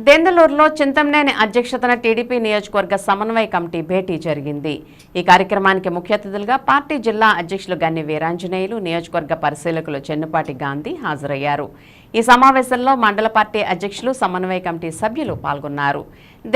దెందులూరులో చింతమనేని అధ్యక్షతన టీడీపీ నియోజకవర్గ సమన్వయ కమిటీ భేటీ జరిగింది. ఈ కార్యక్రమానికి ముఖ్య అతిథులుగా పార్టీ జిల్లా అధ్యక్షులు గన్ని వీరాంజనేయులు, నియోజకవర్గ పరిశీలకులు చెన్నుపాటి గాంధీ హాజరయ్యారు. ఈ సమావేశంలో మండల పార్టీ అధ్యక్షులు, సమన్వయ కమిటీ సభ్యులు పాల్గొన్నారు.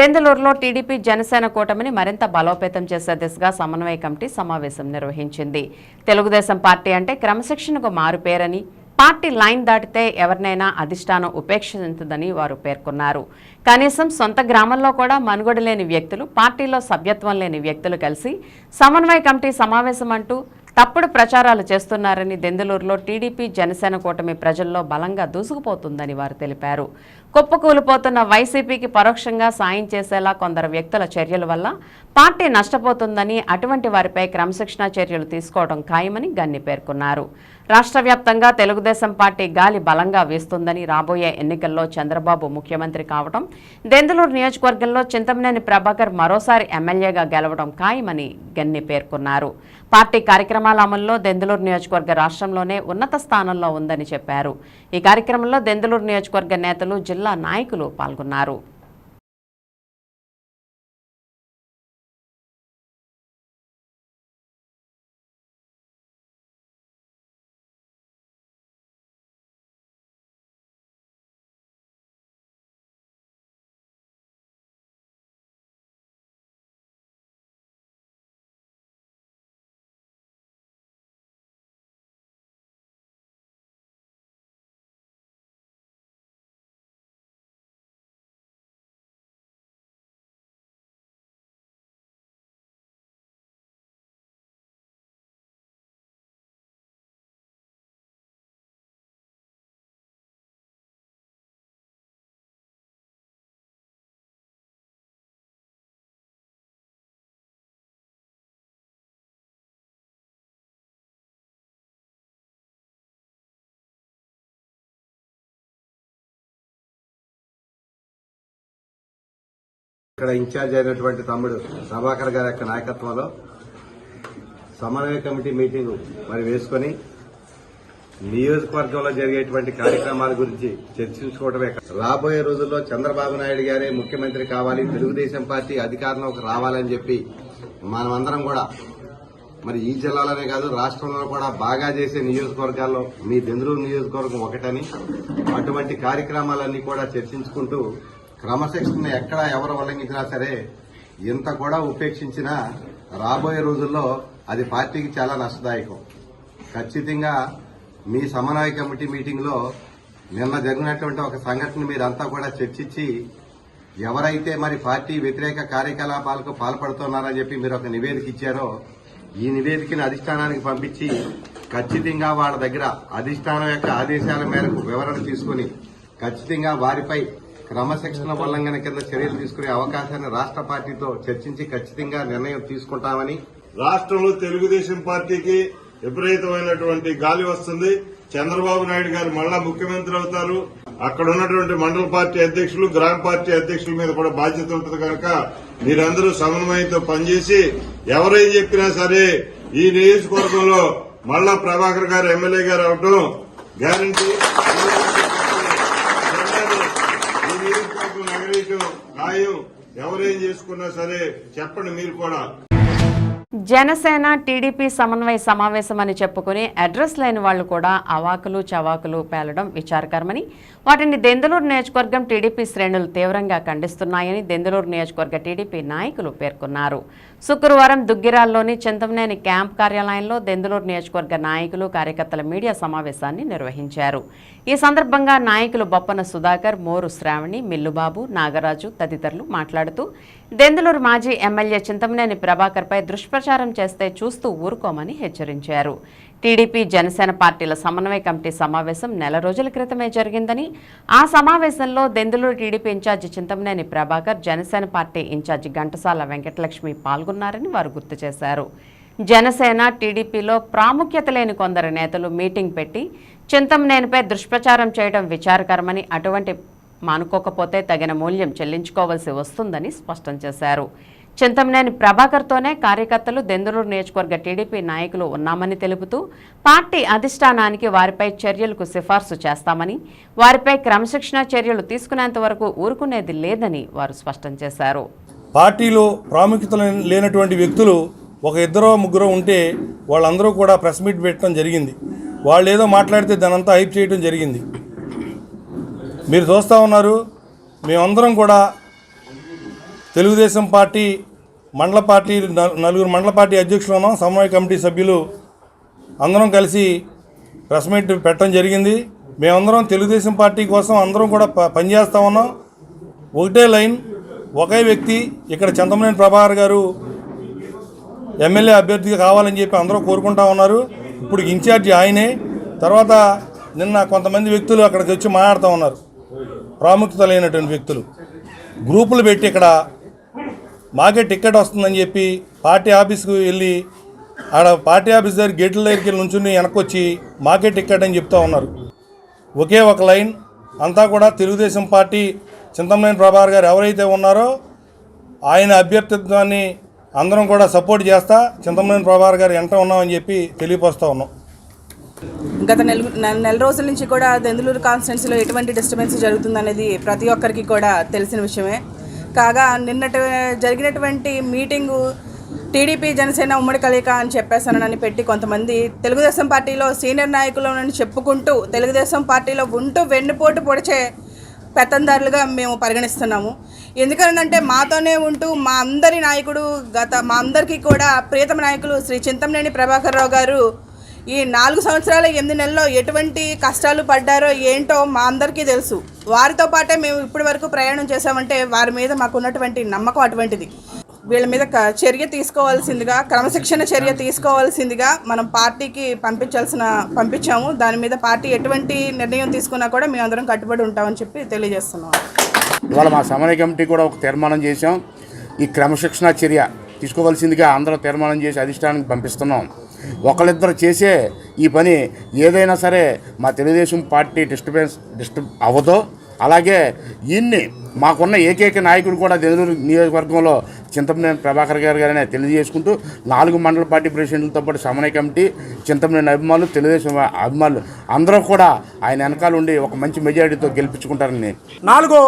దెందులూరులో టీడీపీ జనసేన కూటమిని మరింత బలోపేతం చేసే దిశగా సమన్వయ కమిటీ సమావేశం నిర్వహించింది. తెలుగుదేశం పార్టీ అంటే క్రమశిక్షణకు మారుపేరని, పార్టీ లైన్ దాటితే ఎవరినైనా అధిష్టానం ఉపేక్షించదని వారు పేర్కొన్నారు. కనీసం సొంత గ్రామంలో కూడా మనుగడ లేని వ్యక్తులు, పార్టీలో సభ్యత్వం లేని వ్యక్తులు కలిసి సమన్వయ కమిటీ సమావేశం అంటూ తప్పుడు ప్రచారాలు చేస్తున్నారని, దెందులూరులో టీడీపీ జనసేన కూటమి ప్రజల్లో బలంగా దూసుకుపోతుందని వారు తెలిపారు. కుప్పకూలిపోతున్న వైసీపీకి పరోక్షంగా సాయం చేసేలా కొందరు వ్యక్తుల చర్యల వల్ల పార్టీ నష్టపోతుందని, అటువంటి వారిపై క్రమశిక్షణా చర్యలు తీసుకోవడం ఖాయమని గన్ని పేర్కొన్నారు. రాష్ట్ర వ్యాప్తంగా తెలుగుదేశం పార్టీ గాలి బలంగా వీస్తుందని, రాబోయే ఎన్నికల్లో చంద్రబాబు ముఖ్యమంత్రి కావడం, దెందులూరు నియోజకవర్గంలో చింతమనేని ప్రభాకర్ మరోసారి ఎమ్మెల్యేగా గెలవడం ఖాయమని గన్ని పేర్కొన్నారు. పార్టీ కార్యక్రమాల అమల్లో దెందులూరు నియోజకవర్గ రాష్ట్రంలోనే ఉన్నత స్థానంలో ఉందని చెప్పారు. ఈ కార్యక్రమంలో దెందులూరు నియోజకవర్గ నేతలు, జిల్లా నాయకులు పాల్గొన్నారు. ఇక్కడ ఇన్ఛార్జ్ అయినటువంటి తమ్ముడు ప్రభాకర్ గారి యొక్క నాయకత్వంలో సమన్వయ కమిటీ మీటింగ్ మరి వేసుకుని నియోజకవర్గంలో జరిగేటువంటి కార్యక్రమాల గురించి చర్చించుకోవడమే రాబోయే రోజుల్లో చంద్రబాబు నాయుడు గారే ముఖ్యమంత్రి కావాలి, తెలుగుదేశం పార్టీ అధికారంలోకి రావాలని చెప్పి మనమందరం కూడా మరి ఈ జిల్లాలోనే కాదు రాష్ట్రంలో కూడా బాగా చేసే నియోజకవర్గాల్లో మీ దెందులూరు నియోజకవర్గం ఒకటని, అటువంటి కార్యక్రమాలన్నీ కూడా చర్చించుకుంటూ క్రమశిక్షణ ఎక్కడ ఎవరు ఉల్లంఘించినా సరే ఇంత కూడా ఉపేక్షించినా రాబోయే రోజుల్లో అది పార్టీకి చాలా నష్టదాయకం. ఖచ్చితంగా మీ సమన్వయ కమిటీ మీటింగ్ లో నిన్న జరిగినటువంటి ఒక సంఘటన మీరంతా కూడా చర్చించి ఎవరైతే మరి పార్టీ వ్యతిరేక కార్యకలాపాలకు పాల్పడుతున్నారని చెప్పి మీరు ఒక నివేదిక ఇచ్చారో ఈ నివేదికను అధిష్టానానికి పంపించి ఖచ్చితంగా వాళ్ళ దగ్గర అధిష్టానం యొక్క ఆదేశాల మేరకు వివరణ తీసుకుని ఖచ్చితంగా వారిపై క్రమశిక్షణ ఉల్లంఘన కింద చర్యలు తీసుకునే అవకాశాన్ని రాష్ట్ర పార్టీతో చర్చించి ఖచ్చితంగా నిర్ణయం తీసుకుంటామని. రాష్ట్రంలో తెలుగుదేశం పార్టీకి విపరీతమైనటువంటి గాలి వస్తుంది. చంద్రబాబు నాయుడు గారు మళ్ళా ముఖ్యమంత్రి అవుతారు. అక్కడ ఉన్నటువంటి మండల పార్టీ అధ్యక్షులు, గ్రామ పార్టీ అధ్యక్షుల మీద కూడా బాధ్యత ఉంటుంది కనుక మీరందరూ సమన్వయంతో పనిచేసి ఎవరేం చెప్పినా సరే ఈ నియోజకవర్గంలో మళ్ళా ప్రభాకర్ గారు ఎమ్మెల్యే గారు అవటం గ్యారంటీ. ఈ నియోజకవర్గం నగరీకం ఖాయం. ఎవరేం చేసుకున్నా సరే చెప్పండి మీరు కూడా. జనసేన టీడీపీ సమన్వయ సమావేశం అని చెప్పుకుని అడ్రస్ లేని వాళ్లు కూడా అవాకులు చవాకులు పేలడం విచారకరమని, వాటిని దెందులూరు నియోజకవర్గం టీడీపీ శ్రేణులు తీవ్రంగా ఖండిస్తున్నాయని దెందులూరు నియోజకవర్గ టీడీపీ నాయకులు పేర్కొన్నారు. శుక్రవారం దుగ్గిరాల్లోని చింతమనేని క్యాంప్ కార్యాలయంలో దెందులూరు నియోజకవర్గ నాయకులు, కార్యకర్తల మీడియా సమావేశాన్ని నిర్వహించారు. ఈ సందర్భంగా నాయకులు బొప్పన సుధాకర్, మోరు శ్రావణి, మిల్లుబాబు, నాగరాజు తదితరులు మాట్లాడుతూ దెందులూరు మాజీ ఎమ్మెల్యే చింతమనేని ప్రభాకర్పై దుష్ప్రచారం చేస్తే చూస్తూ ఊరుకోమని హెచ్చరించారు. టీడీపీ, జనసేన పార్టీల సమన్వయ కమిటీ సమావేశం నెల రోజుల క్రితమే జరిగిందని, ఆ సమావేశంలో Denduluru TDP incharge Chintamaneni Prabhakar, Janasena party incharge Ghantasala Venkatalakshmi పాల్గొన్నారని వారు గుర్తు చేశారు. జనసేన, టీడీపీలో ప్రాముఖ్యత లేని కొందరు నేతలు మీటింగ్ పెట్టి చింతమనేనిపై దుష్ప్రచారం చేయడం విచారకరమని, అటువంటి మానుకోకపోతే తగిన మూల్యం చెల్లించుకోవాల్సి వస్తుందని స్పష్టం చేశారు. చింతమనేని ప్రభాకర్తోనే కార్యకర్తలు, దెందులూరు నియోజకవర్గ టీడీపీ నాయకులు ఉన్నామని తెలుపుతూ పార్టీ అధిష్టానానికి వారిపై చర్యలకు సిఫార్సు చేస్తామని, వారిపై క్రమశిక్షణ చర్యలు తీసుకునేంత వరకు ఊరుకునేది లేదని వారు స్పష్టం చేశారు. పార్టీలో ప్రాముఖ్యత లేనటువంటి వ్యక్తులు ఒక ఇద్దరో ముగ్గురో ఉంటే వాళ్ళందరూ కూడా ప్రెస్ మీట్ పెట్టడం జరిగింది. వాళ్ళు ఏదో మాట్లాడితే దానంతా హైప్ చేయడం జరిగింది. మీరు చూస్తూ ఉన్నారు. మేమందరం కూడా తెలుగుదేశం పార్టీ మండల పార్టీ నలుగురు మండల పార్టీ అధ్యక్షులు ఉన్నాం, సమన్వయ కమిటీ సభ్యులు అందరం కలిసి ప్రెస్ మీట్ పెట్టడం జరిగింది. మేమందరం తెలుగుదేశం పార్టీ కోసం అందరం కూడా పనిచేస్తూ ఉన్నాం. ఒకటే లైన్, ఒకే వ్యక్తి. ఇక్కడ చింతమనేని ప్రభాకర్ గారు ఎమ్మెల్యే అభ్యర్థిగా కావాలని చెప్పి అందరూ కోరుకుంటా ఉన్నారు. ఇప్పుడు ఇన్ఛార్జి ఆయనే. తర్వాత నిన్న కొంతమంది వ్యక్తులు అక్కడికి వచ్చి మాట్లాడుతూ ఉన్నారు. ప్రాముఖ్యత లేనటువంటి వ్యక్తులు గ్రూపులు పెట్టి ఇక్కడ మాకే టికెట్ వస్తుందని చెప్పి పార్టీ ఆఫీస్కి వెళ్ళి ఆడ పార్టీ ఆఫీస్ దగ్గర గేట్ల దగ్గరికి వెళ్ళి నుంచుని వెనక్కొచ్చి మాకే టికెట్ అని చెప్తూ ఉన్నారు. ఒకే ఒక లైన్, అంతా కూడా తెలుగుదేశం పార్టీ చింతమనేని ప్రభాకర్ గారు ఎవరైతే ఉన్నారో ఆయన అభ్యర్థిత్వాన్ని అందరం కూడా సపోర్ట్ చేస్తా చింతమనేని ప్రభాకర్ గారు వెంట ఉన్నామని చెప్పి తెలియపరుస్తూ ఉన్నాం. గత నెల రోజుల నుంచి కూడా దెందులూరు కాన్స్టిట్యున్సీలో ఎటువంటి డిస్టర్బెన్స్ జరుగుతుందనేది ప్రతి ఒక్కరికి కూడా తెలిసిన విషయమే. కాగా నిన్నటి జరిగినటువంటి మీటింగు టీడీపీ, జనసేన ఉమ్మడి కలయిక అని చెప్పేసానని పెట్టి కొంతమంది తెలుగుదేశం పార్టీలో సీనియర్ నాయకులను చెప్పుకుంటూ తెలుగుదేశం పార్టీలో ఉంటూ వెన్నుపోటు పొడిచే పెత్తందారులుగా మేము పరిగణిస్తున్నాము. ఎందుకనంటే మాతోనే ఉంటూ మా అందరి నాయకుడు, మా అందరికీ కూడా ప్రియతమ నాయకులు శ్రీ చింతమనేని ప్రభాకర్ రావు గారు ఈ 4 సంవత్సరాల 8 నెలల్లో ఎటువంటి కష్టాలు పడ్డారో ఏంటో మా అందరికీ తెలుసు. వారితో పాటే మేము ఇప్పటి వరకు ప్రయాణం చేశామంటే వారి మీద మాకు ఉన్నటువంటి నమ్మకం అటువంటిది. వీళ్ళ మీద చర్య తీసుకోవాల్సిందిగా, క్రమశిక్షణ చర్య తీసుకోవాల్సిందిగా మనం పార్టీకి పంపించాము. దాని మీద పార్టీ ఎటువంటి నిర్ణయం తీసుకున్నా కూడా మేము అందరం కట్టుబడి ఉంటామని చెప్పి తెలియజేస్తున్నాం. ఇవాళ మా సమన్వయ కమిటీ కూడా ఒక తీర్మానం చేశాం. ఈ క్రమశిక్షణ చర్య తీసుకోవాల్సిందిగా అందరూ తీర్మానం చేసి అధిష్టానానికి పంపిస్తున్నాం. ఒకళ్ళిద్దరు చేసే ఈ పని ఏదైనా సరే మా తెలుగుదేశం పార్టీ డిస్టర్బ్ అవ్వదో, అలాగే ఈయన్ని మాకున్న ఏకైక నాయకుడు కూడా దెందులూరు నియోజకవర్గంలో చింతమనేని ప్రభాకర్ గారినే తెలియజేసుకుంటూ 4 మండల పార్టీ ప్రెసిడెంట్లతో పాటు సమన్వయ కమిటీ, చింతమనేని అభిమానులు, తెలుగుదేశం అభిమానులు అందరూ కూడా ఆయన వెనకాల ఉండి ఒక మంచి మెజారిటీతో గెలిపించుకుంటారని. 4వ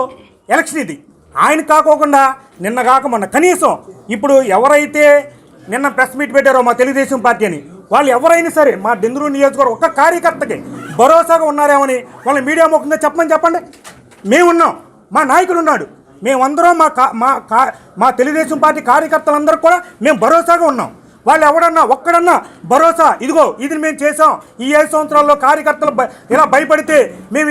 ఎలక్షన్ ఇది. ఆయన కాకోకుండా నిన్న కాక మొన్న కనీసం ఇప్పుడు ఎవరైతే నిన్న ప్రెస్ మీట్ పెట్టారో మా తెలుగుదేశం పార్టీ అని, వాళ్ళు ఎవరైనా సరే మా దెందులూరు నియోజకవర్గం ఒక్క కార్యకర్తకి భరోసాగా ఉన్నారేమని వాళ్ళ మీడియా ముఖంగా చెప్పండి. మేమున్నాం, మా నాయకుడు ఉన్నాడు, మేమందరం మా తెలుగుదేశం పార్టీ కార్యకర్తలందరూ కూడా మేము భరోసాగా ఉన్నాం. వాళ్ళు ఒక్కడన్నా భరోసా, ఇదిగో ఇది మేము చేసాం, ఈ 5 సంవత్సరాల్లో కార్యకర్తలు ఇలా భయపడితే మేము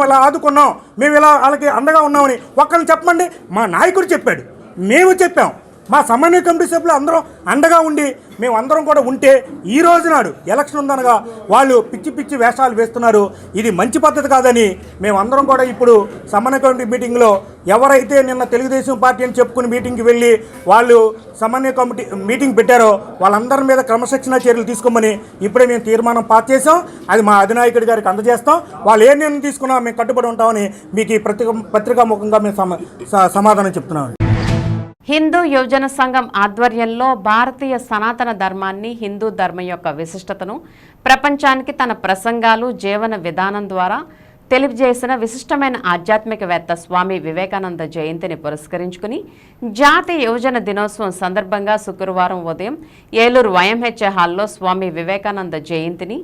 ఇలా ఆదుకున్నాం, మేము ఇలా వాళ్ళకి అండగా ఉన్నామని ఒక్కరిని చెప్పండి. మా నాయకుడు చెప్పాడు, మేము చెప్పాం. మా సమన్వయ కమిటీ సభ్యులు అందరం అండగా ఉండి మేము అందరం కూడా ఉంటే ఈ రోజు నాడు ఎలక్షన్ ఉందనగా వాళ్ళు పిచ్చి పిచ్చి వేషాలు వేస్తున్నారు. ఇది మంచి పద్ధతి కాదని మేమందరం కూడా ఇప్పుడు సమన్వయ కమిటీ మీటింగ్లో ఎవరైతే నిన్న తెలుగుదేశం పార్టీ అని చెప్పుకుని మీటింగ్కి వెళ్ళి వాళ్ళు సమన్వయ కమిటీ మీటింగ్ పెట్టారో వాళ్ళందరి మీద క్రమశిక్షణ చర్యలు తీసుకోమని ఇప్పుడే మేము తీర్మానం పాస్ చేసాం. అది మా అధినాయకుడి గారికి అందజేస్తాం. వాళ్ళు ఏ నిర్ణయం తీసుకున్నా మేము కట్టుబడి ఉంటామని మీకు ఈ పత్రికాముఖంగా మేము సమాధానం చెప్తున్నాం. హిందూ యువజన సంఘం ఆధ్వర్యంలో భారతీయ సనాతన ధర్మాన్ని, హిందూ ధర్మం యొక్క విశిష్టతను ప్రపంచానికి తన ప్రసంగాలు, జీవన విధానం ద్వారా తెలియజేసిన విశిష్టమైన ఆధ్యాత్మికవేత్త స్వామి వివేకానంద జయంతిని పురస్కరించుకుని జాతీయ యువజన దినోత్సవం సందర్భంగా శుక్రవారం ఉదయం ఏలూరు వైఎంహెచ్ఏ హాల్లో స్వామి వివేకానంద జయంతిని,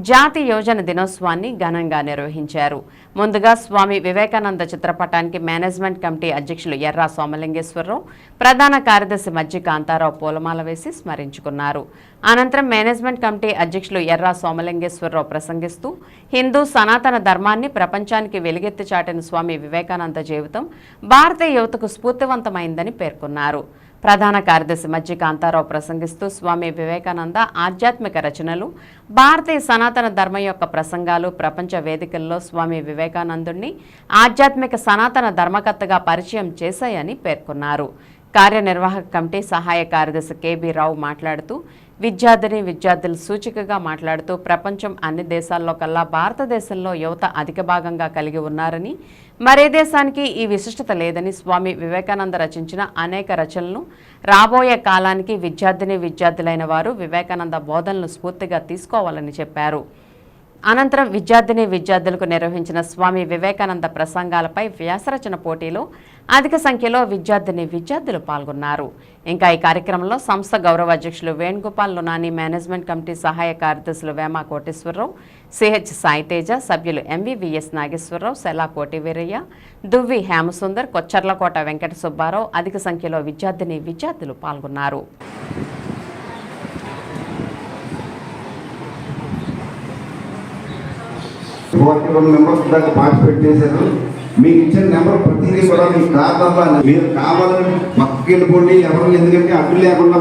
జాతీయ యువజన దినోత్సవాన్ని ఘనంగా నిర్వహించారు. ముందుగా స్వామి వివేకానంద చిత్రపటానికి మేనేజ్మెంట్ కమిటీ అధ్యక్షులు ఎర్రా సోమలింగేశ్వరరావు, ప్రధాన కార్యదర్శి మజ్జి కాంతారావు పూలమాల వేసి స్మరించుకున్నారు. అనంతరం మేనేజ్మెంట్ కమిటీ అధ్యక్షులు ఎర్రా సోమలింగేశ్వరరావు ప్రసంగిస్తూ హిందూ సనాతన ధర్మాన్ని ప్రపంచానికి వెలుగెత్తి చాటిన స్వామి వివేకానంద జీవితం భారతీయ యువతకు స్ఫూర్తివంతమైందని పేర్కొన్నారు. ప్రధాన కార్యదర్శి మజ్జి కాంతారావు ప్రసంగిస్తూ స్వామి వివేకానంద ఆధ్యాత్మిక రచనలు, భారతీయ సనాతన ధర్మం యొక్క ప్రసంగాలు ప్రపంచ వేదికల్లో స్వామి వివేకానందుణ్ణి ఆధ్యాత్మిక సనాతన ధర్మకర్తగా పరిచయం చేశాయని పేర్కొన్నారు. కార్యనిర్వాహక కమిటీ సహాయ కార్యదర్శి కేబీ రావు మాట్లాడుతూ విద్యార్థులు సూచికగా మాట్లాడుతూ ప్రపంచం అన్ని దేశాల్లో కల్లా భారతదేశంలో యువత అధిక భాగంగా కలిగి ఉన్నారని, మరే దేశానికి ఈ విశిష్టత లేదని, స్వామి వివేకానంద రచించిన అనేక రచనలను రాబోయే కాలానికి విద్యార్థులైన వారు వివేకానంద బోధనలు స్ఫూర్తిగా తీసుకోవాలని చెప్పారు. అనంతరం విద్యార్థులకు నిర్వహించిన స్వామి వివేకానంద ప్రసంగాలపై వ్యాసరచన పోటీలో అధిక సంఖ్యలో విద్యార్థులు పాల్గొన్నారు. ఇంకా ఈ కార్యక్రమంలో సంస్థ గౌరవ అధ్యక్షులు వేణుగోపాల్ లునాని, మేనేజ్మెంట్ కమిటీ సహాయ కార్యదర్శులు వేమ కోటేశ్వరరావు, సిహెచ్ సాయితేజ, సభ్యులు ఎంవివిఎస్ నాగేశ్వరరావు, సెలా కోటి వీరయ్య, దువ్వి హేమసుందర్, కొచ్చర్లకోట వెంకట సుబ్బారావు అధిక సంఖ్యలో విద్యార్థులు పాల్గొన్నారు. మెంబర్స్ దాకా పార్టిసిపేట్ చేశారు. మీకు ఇచ్చిన నెంబర్ ప్రతిదీ కూడా మీకు కాదల్లా మీరు కావాలని పక్కకి వెళ్ళిపోండి, ఎవరు ఎందుకంటే అడ్డు లేకుండా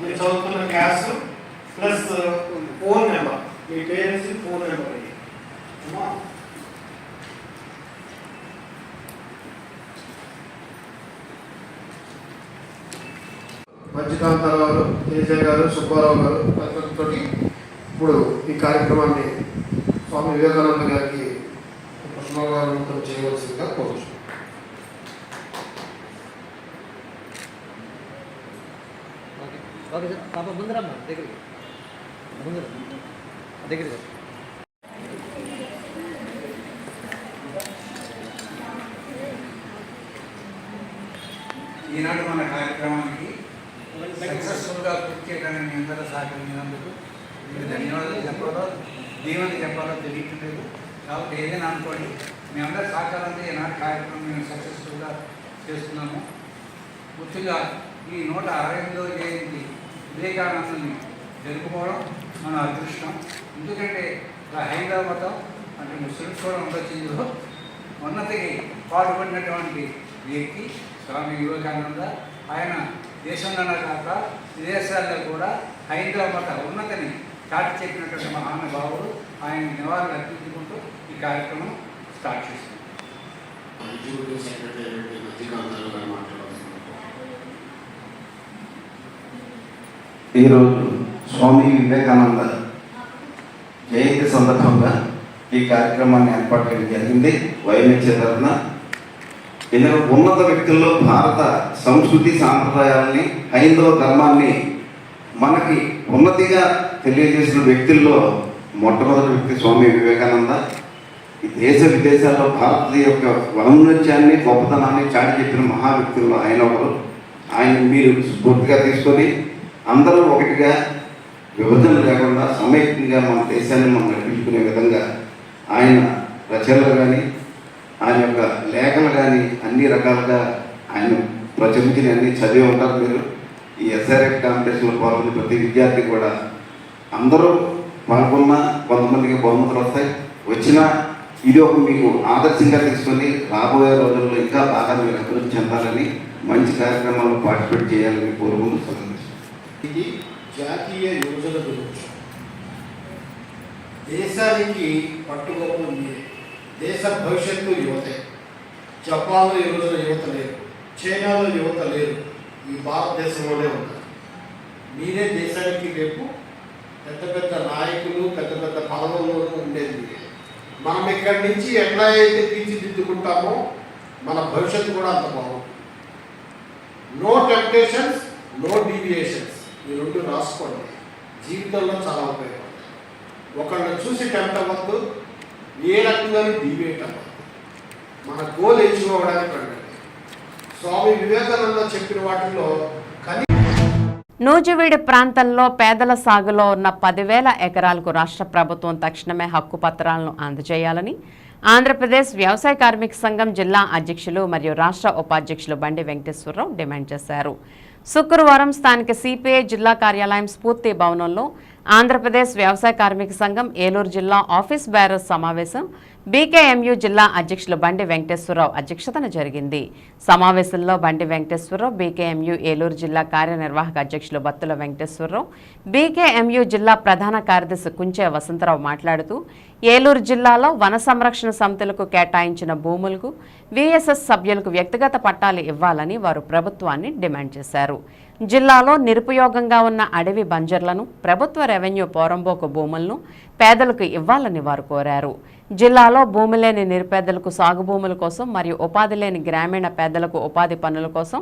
మీరు చదువుతున్న క్లాస్ ప్లస్ ఫోన్ నెంబర్, మీ పేరెంట్స్ ఫోన్ నెంబర్. మజ్జికాంతారావు గారు, తేజ గారు, సుబ్బారావు గారు అందరితో ఇప్పుడు ఈ కార్యక్రమాన్ని స్వామి వివేకానంద గారికి పుష్పగారంతో చేయవలసిందిగా కోరుచు. ఈనాడు మన కార్యక్రమానికి సక్సెస్ఫుల్గా పూర్తి చేయడానికి మీ అందరూ సహకరించినందుకు మీరు ధన్యవాదాలు చెప్పాలో దీవెన చెప్పాలో తెలియట్లేదు. కాబట్టి ఏదైనా అనుకోండి, మేమందరూ సహకారంతో ఈనాటి కార్యక్రమం మేము సక్సెస్ఫుల్గా చేస్తున్నాము. ముఖ్యంగా ఈ 168వ జయంతి వివేకానందని జరుపుకోవడం మన అదృష్టం. ఎందుకంటే హైదరాబాద్ అంటే ముస్లిమ్స్ కూడా ఉండొచ్చు. ఇందులో ఉన్నతికి పాల్పడినటువంటి వ్యక్తి స్వామి వివేకానంద. ఆయన దేశంలోనే కాక విదేశాల్లో కూడా హైదరాబాద్ ఉన్నతిని చాటి చెప్పినటువంటి మహానుభావుడు. ఆయన నివాళులు అర్పించుకుంటూ ఈ కార్యక్రమం స్టార్ట్ చేస్తున్నాం. ఈరోజు స్వామి వివేకానంద జయంతి సందర్భంగా ఈ కార్యక్రమాన్ని ఏర్పాటు చేయడం జరిగింది వైఎంహెచ్ఏ తరఫున. ఇందులో ఉన్నత వ్యక్తుల్లో భారత సంస్కృతి సాంప్రదాయాలని, హైందవ ధర్మాన్ని మనకి ఉన్నతిగా తెలియజేసిన వ్యక్తుల్లో మొట్టమొదటి వ్యక్తి స్వామి వివేకానంద. ఈ దేశ విదేశాల్లో భారతీయ యొక్క ఔన్నత్యాన్ని, గొప్పతనాన్ని చాటి చెప్పిన మహా వ్యక్తుల్లో ఆయన ఒకరు. ఆయన మీరు స్ఫూర్తిగా తీసుకొని అందరూ ఒకటిగా విభజన లేకుండా సమైక్యంగా మన దేశాన్ని మనం నడిపించుకునే విధంగా ఆయన రచనలు కానీ, ఆయన యొక్క లేఖలు కానీ అన్ని రకాలుగా ఆయన ప్రచురించి అన్ని చదివి ఉంటారు. మీరు ఈ ఎస్ఆర్ఎఫ్ కాంపిటీషన్లో పాల్గొన్న ప్రతి విద్యార్థి కూడా అందరూ పాల్గొన్న కొంతమందికి బహుమతులు వస్తాయి, వచ్చినా ఇది ఒక మీకు ఆదర్శంగా తీసుకొని రాబోయే రోజుల్లో ఇంకా బాగా మీరు అభివృద్ధి చెందాలని మంచి కార్యక్రమాల్లో పార్టిసిపేట్ చేయాలని కోరుకుంటూ ఇది జాతీయ యువజన దినోత్సవం. దేశానికి పట్టుగొప్ప మీరే, దేశ భవిష్యత్తు యువతే. జపాన్లో ఈ రోజున యువత లేరు, చైనాలో యువత లేరు, ఈ భారతదేశంలోనే ఉన్నారు. మీరే దేశానికి రేపు పెద్ద పెద్ద నాయకులు, పెద్ద పెద్ద పదవుల్లోనూ ఉండేది మీరే. మనం ఇక్కడి నుంచి ఎట్లా అయితే తీర్చిదిద్దుకుంటామో మన భవిష్యత్తు కూడా అంత బాగుంటుంది. నో టెంప్టేషన్స్, నో డీవియేషన్స్, ఈ రెండు రాసుకోండి. జీవితంలో చాలా ఉపయోగపడతాయి. ఒకళ్ళని చూసి టెంప్ట్ అవ్వద్దు, ఏ రకంగానూ డీవియేట్ అవ్వద్దు. మన గోల్ ఎంచుకోవడానికి వెళ్ళండి. స్వామి వివేకానంద చెప్పిన వాటిలో నూజివీడు ప్రాంతంలో పేదల సాగులో ఉన్న 10,000 ఎకరాలకు రాష్ట్ర ప్రభుత్వం తక్షణమే హక్కు పత్రాలను అందజేయాలని ఆంధ్రప్రదేశ్ వ్యవసాయ కార్మిక సంఘం జిల్లా అధ్యక్షులు మరియు రాష్ట్ర ఉపాధ్యక్షులు బండి వెంకటేశ్వరరావు డిమాండ్ చేశారు. శుక్రవారం స్థానిక సిపిఐ జిల్లా కార్యాలయం స్ఫూర్తి భవనంలో ఆంధ్రప్రదేశ్ వ్యవసాయ కార్మిక సంఘం ఏలూరు జిల్లా ఆఫీస్ బేరర్స్ సమావేశం బీకేఎంయూ జిల్లా అధ్యక్షులు బండి వెంకటేశ్వరరావు అధ్యక్షతన జరిగింది. సమావేశంలో బండి వెంకటేశ్వరరావు, బీకేఎంయూ ఏలూరు జిల్లా కార్యనిర్వాహక అధ్యక్షులు బత్తుల వెంకటేశ్వరరావు, బీకేఎంయూ జిల్లా ప్రధాన కార్యదర్శి కుంచే వసంతరావు మాట్లాడుతూ ఏలూరు జిల్లాలో వన సంరక్షణ సమితులకు కేటాయించిన భూములకు వీఎస్ఎస్ సభ్యులకు వ్యక్తిగత పట్టాలు ఇవ్వాలని వారు ప్రభుత్వాన్ని డిమాండ్ చేశారు. జిల్లాలో నిరుపయోగంగా ఉన్న అడవి బంజర్లను, ప్రభుత్వ రెవెన్యూ పోరంబోకు భూములను పేదలకు ఇవ్వాలని వారు కోరారు. జిల్లాలో భూమి లేని నిరుపేదలకు సాగు భూముల కోసం మరియు ఉపాధి లేని గ్రామీణ పేదలకు ఉపాధి పనుల కోసం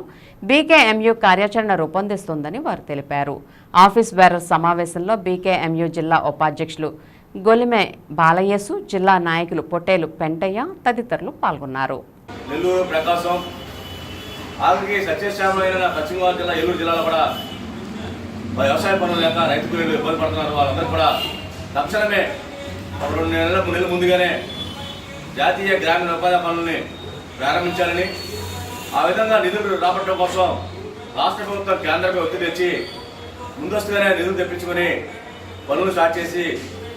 బీకేఎంయూ కార్యాచరణ రూపొందిస్తుందని వారు తెలిపారు. ఆఫీస్ బేరర్ సమావేశంలో బీకేఎంయూ జిల్లా ఉపాధ్యక్షులు గొలిమె బాలయేసు, జిల్లా నాయకులు పొట్టేలు పెంటయ్య తదితరులు పాల్గొన్నారు. నెల్లూరు, ప్రకాశం, ఆఖరికి సత్యశ్యామమైన పశ్చిమ గోదావరి జిల్లా, ఏలూరు జిల్లాలో కూడా వ్యవసాయ పనులు లేక రైతు కూలీలు ఇబ్బంది పడుతున్నారు. వాళ్ళందరూ కూడా తక్షణమే 2 నెలల ముందుగానే జాతీయ గ్రామీణ ఉపాధి పనుల్ని ప్రారంభించాలని, ఆ విధంగా నిధులు రాబట్టడం కోసం రాష్ట్ర ప్రభుత్వం కేంద్రంపై ఒత్తిడి తెచ్చి ముందస్తుగానే నిధులు తెప్పించుకొని పనులు స్టార్ట్ చేసి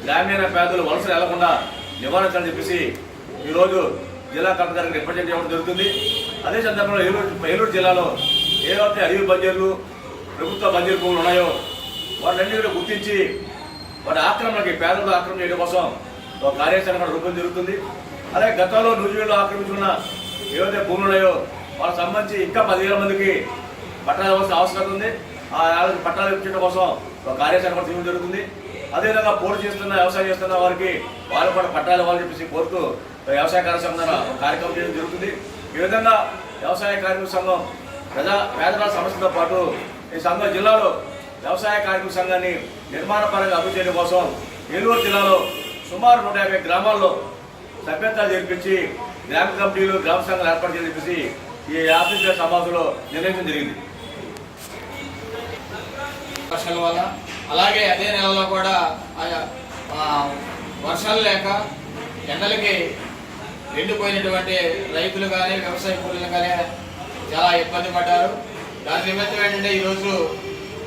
గ్రామీణ పేదలు వలసలు వెళ్లకుండా నివారించాలని చెప్పేసి ఈరోజు జిల్లా కలెక్టర్ గారికి రిప్రజెంట్ చేయడం జరుగుతుంది. అదే సందర్భంలో ఏలూరు జిల్లాలో ఏదైతే అడవి బంజర్లు, ప్రభుత్వ బంజరు భూములు ఉన్నాయో వాటిని గుర్తించి వాటి ఆక్రమణకి పేదలు ఆక్రమణ చేయడం కోసం ఒక కార్యాచరణ కూడా రూపం జరుగుతుంది. అలాగే గతంలో నూజివీడులో ఆక్రమించుకున్న ఏవైతే భూములు ఉన్నాయో వాళ్ళకి సంబంధించి ఇంకా 10,000 మందికి పట్టాలు ఇవ్వాల్సిన అవసరం ఉంది. ఆ పట్టాలు ఇప్పించడం కోసం ఒక కార్యాచరణ కూడా తీయడం జరుగుతుంది. అదేవిధంగా పోటీ చేస్తున్న, వ్యవసాయం చేస్తున్న వారికి వాళ్ళు కూడా పట్టాలు ఇవ్వాలని చెప్పేసి కోరుతూ వ్యవసాయ కార్మిక సంఘం కార్యక్రమం చేయడం జరుగుతుంది. ఈ విధంగా వ్యవసాయ కార్మిక సంఘం పేదల సమస్యలతో పాటు ఈ సంఘం జిల్లాలో వ్యవసాయ కార్మిక సంఘాన్ని నిర్మాణపరంగా అభివృద్ధి చేయడం కోసం ఏలూరు జిల్లాలో సుమారు 150 గ్రామాల్లో సభ్యత్వాలు జరిపించి గ్రామ కమిటీలు, గ్రామ సంఘాలు ఏర్పాటు చేయాలని చెప్పేసి ఈ ఆఫీస్ సమావేశంలో నిర్ణయించడం జరిగింది. వర్షాల వల్ల అలాగే అదే నెలలో కూడా వర్షాలు లేక ఎండలకి ఎండిపోయినటువంటి రైతులు కానీ వ్యవసాయ కూలీలు కానీ చాలా ఇబ్బంది పడ్డారు. దాని నిమిత్తం ఏంటంటే ఈరోజు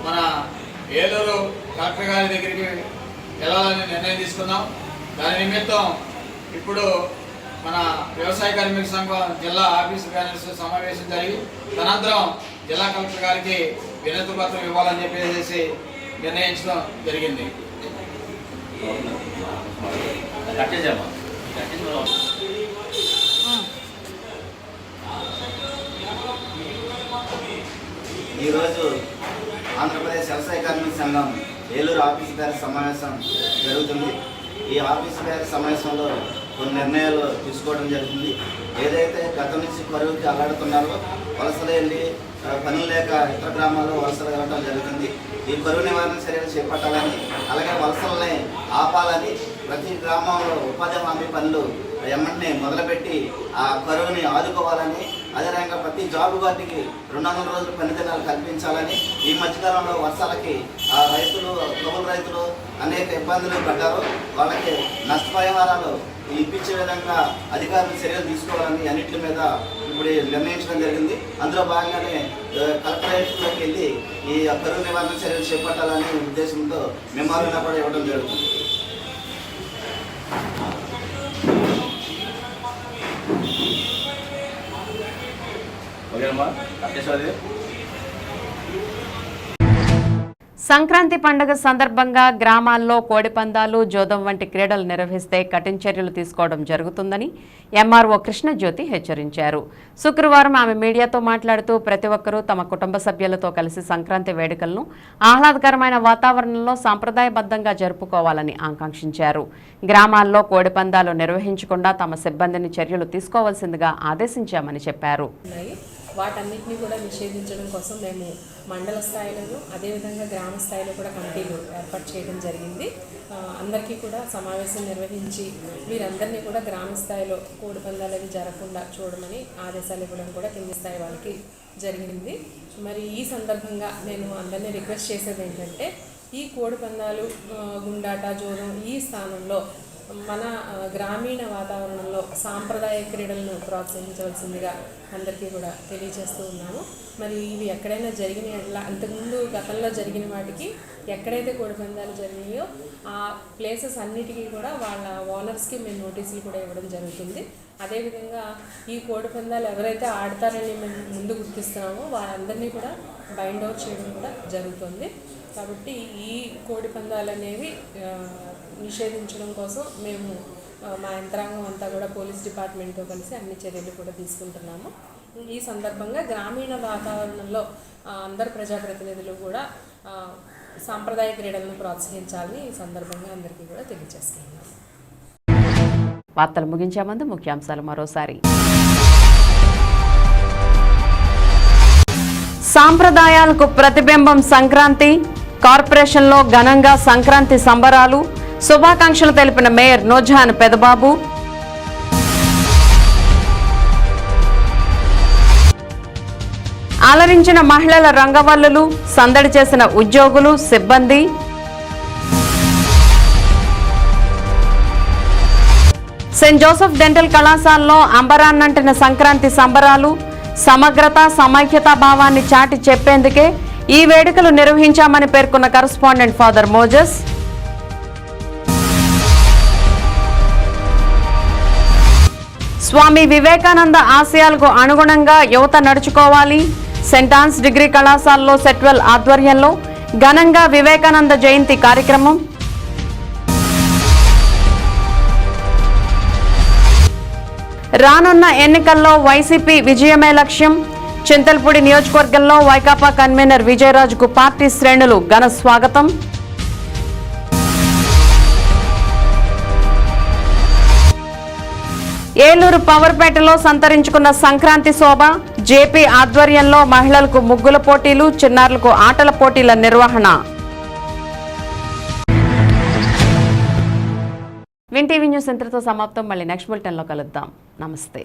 మన ఏలూరు కలెక్టర్ గారి దగ్గరికి వెళ్ళాలని నిర్ణయం తీసుకున్నాం. దాని నిమిత్తం ఇప్పుడు మన వ్యవసాయ కార్మిక సంఘం జిల్లా ఆఫీసు బ్యానర్స్ సమావేశం జరిగి తనంతరం జిల్లా కలెక్టర్ గారికి వినతి పత్రం ఇవ్వాలని చెప్పేసి నిర్ణయించడం జరిగింది. ఈరోజు ఆంధ్రప్రదేశ్ వ్యవసాయ కార్మిక సంఘం ఏలూరు ఆఫీసు గారి సమావేశం జరుగుతుంది. ఈ ఆఫీసు గారి సమావేశంలో కొన్ని నిర్ణయాలు తీసుకోవడం జరుగుతుంది. ఏదైతే గతం నుంచి కరువుకి అల్లాడుతున్నారో వలసలు వెళ్ళి పనులు లేక ఇతర గ్రామాల్లో వలసలు వెళ్ళడం జరుగుతుంది. ఈ కరువు నివారణ చర్యలు చేపట్టాలని, అలాగే వలసలని ఆపాలని, ప్రతి గ్రామంలో ఉపాధి హామీ పనులు ఎమ్మటిని మొదలుపెట్టి ఆ కరువుని ఆదుకోవాలని, అదేవిధంగా ప్రతి జాబ్ గార్డుకి 200 రోజులు పనిదినాలు కల్పించాలని, ఈ మధ్యకాలంలో వర్షాలకి ఆ రైతులు, కౌలు రైతులు అనేక ఇబ్బందులు పడ్డారు. వాళ్ళకి నష్టపరిహారాలు ఇప్పించే విధంగా అధికారులు చర్యలు తీసుకోవాలని అన్నింటి మీద ఇప్పుడు నిర్ణయించడం జరిగింది. అందులో భాగంగానే కలెక్టరేట్లోకి వెళ్ళి ఈ కరువు నివారణ చర్యలు చేపట్టాలనే ఉద్దేశంతో మెమోరాండం కూడా ఇవ్వడం జరుగుతుంది. ఓకేనమ్మా అట్టేసారి. సంక్రాంతి పండుగ సందర్భంగా గ్రామాల్లో కోడిపందాలు, జోదం వంటి క్రీడలు నిర్వహిస్తే కఠిన చర్యలు తీసుకోవడం జరుగుతుందని ఎంఆర్ఓ కృష్ణజ్యోతి హెచ్చరించారు. శుక్రవారం ఆమె మీడియాతో మాట్లాడుతూ ప్రతి ఒక్కరూ తమ కుటుంబ సభ్యులతో కలిసి సంక్రాంతి వేడుకలను ఆహ్లాదకరమైన వాతావరణంలో సాంప్రదాయబద్ధంగా జరుపుకోవాలని ఆకాంక్షించారు. గ్రామాల్లో కోడిపందాలు నిర్వహించకుండా తమ సిబ్బందిని చర్యలు తీసుకోవాల్సిందిగా ఆదేశించామని చెప్పారు. వాటన్నిటిని కూడా నిషేధించడం కోసం మేము మండల స్థాయిలో అదేవిధంగా గ్రామ స్థాయిలో కూడా కమిటీలు ఏర్పాటు చేయడం జరిగింది. అందరికీ కూడా సమావేశం నిర్వహించి వీరందరినీ కూడా గ్రామ స్థాయిలో కోడి పందాలు అవి జరగకుండా చూడమని ఆదేశాలు ఇవ్వడం కూడా కింది స్థాయి వాళ్ళకి జరిగింది. మరి ఈ సందర్భంగా నేను అందరినీ రిక్వెస్ట్ చేసేది ఏంటంటే ఈ కోడి పందాలు, గుండాట, జోదం ఈ స్థానంలో మన గ్రామీణ వాతావరణంలో సాంప్రదాయ క్రీడలను ప్రోత్సహించవలసిందిగా అందరికీ కూడా తెలియజేస్తూ ఉన్నాము. మరి ఇవి ఎక్కడైనా జరిగిన అంతకుముందు గతంలో జరిగిన వాటికి ఎక్కడైతే కోడిపందాలు జరిగినాయో ఆ ప్లేసెస్ అన్నిటికీ కూడా వాళ్ళ ఓనర్స్కి మేము నోటీసులు కూడా ఇవ్వడం జరుగుతుంది. అదేవిధంగా ఈ కోడిపందాలు ఎవరైతే ఆడతారని మేము ముందు గుర్తిస్తున్నామో వాళ్ళందరినీ కూడా బైండ్ అవుట్ చేయడం కూడా జరుగుతుంది. కాబట్టి ఈ కోడి పందాలు అనేవి నిషేధించడం కోసం మేము మా యంత్రాంగం అంతా కూడా పోలీస్ డిపార్ట్మెంట్తో కలిసి అన్ని చర్యలు కూడా తీసుకుంటున్నాము. ఈ సందర్భంగా గ్రామీణ వాతావరణంలో అందరు ప్రజాప్రతినిధులు కూడా సాంప్రదాయ క్రీడలను ప్రోత్సహించాలని ఈ సందర్భంగా అందరికీ కూడా తెలియజేస్తున్నాము. వార్తలు ముగించే ముందు ముఖ్యాంశాలు మరోసారి. సాంప్రదాయాలకు ప్రతిబింబం సంక్రాంతి. కార్పొరేషన్లో ఘనంగా సంక్రాంతి సంబరాలు. శుభాకాంక్షలు తెలిపిన మేయర్ నూజహాన్ పెదబాబు. అలరించిన మహిళల రంగవల్లులు, సందడి చేసిన ఉద్యోగులు, సిబ్బంది. సెయింట్ జోసెఫ్ డెంటల్ కళాశాలలో అంబరాన్నంటిన సంక్రాంతి సంబరాలు. సమగ్రత, సమైక్యతా భావాన్ని చాటి చెప్పేందుకే ఈ వేడుకలు నిర్వహించామని పేర్కొన్న correspondent father Moses. Swami Vivekananda ఆశయాలకు అనుగుణంగా యువత నడుచుకోవాలి. సెయింట్ ఆన్స్ డిగ్రీ కళాశాలలో సెట్వెల్ ఆధ్వర్యంలో ఘనంగా వివేకానంద జయంతి కార్యక్రమం. రానున్న ఎన్నికల్లో వైసీపీ విజయమే లక్ష్యం. చింతల్పూడి నియోజకవర్గంలో వైకాపా కన్వీనర్ విజయరాజుకు పార్టీ శ్రేణులు ఘన స్వాగతం. ఏలూరు పవర్పేటలో సంతరించుకున్న సంక్రాంతి శోభ. జేపీ ఆధ్వర్యంలో మహిళలకు ముగ్గుల పోటీలు, చిన్నారులకు ఆటల పోటీల నిర్వహణ. విన్ టీవీ న్యూస్ ఇంతటితో సమాప్తం. మళ్ళీ నెక్స్ట్ బులెటిన్లో కలుద్దాం. నమస్తే.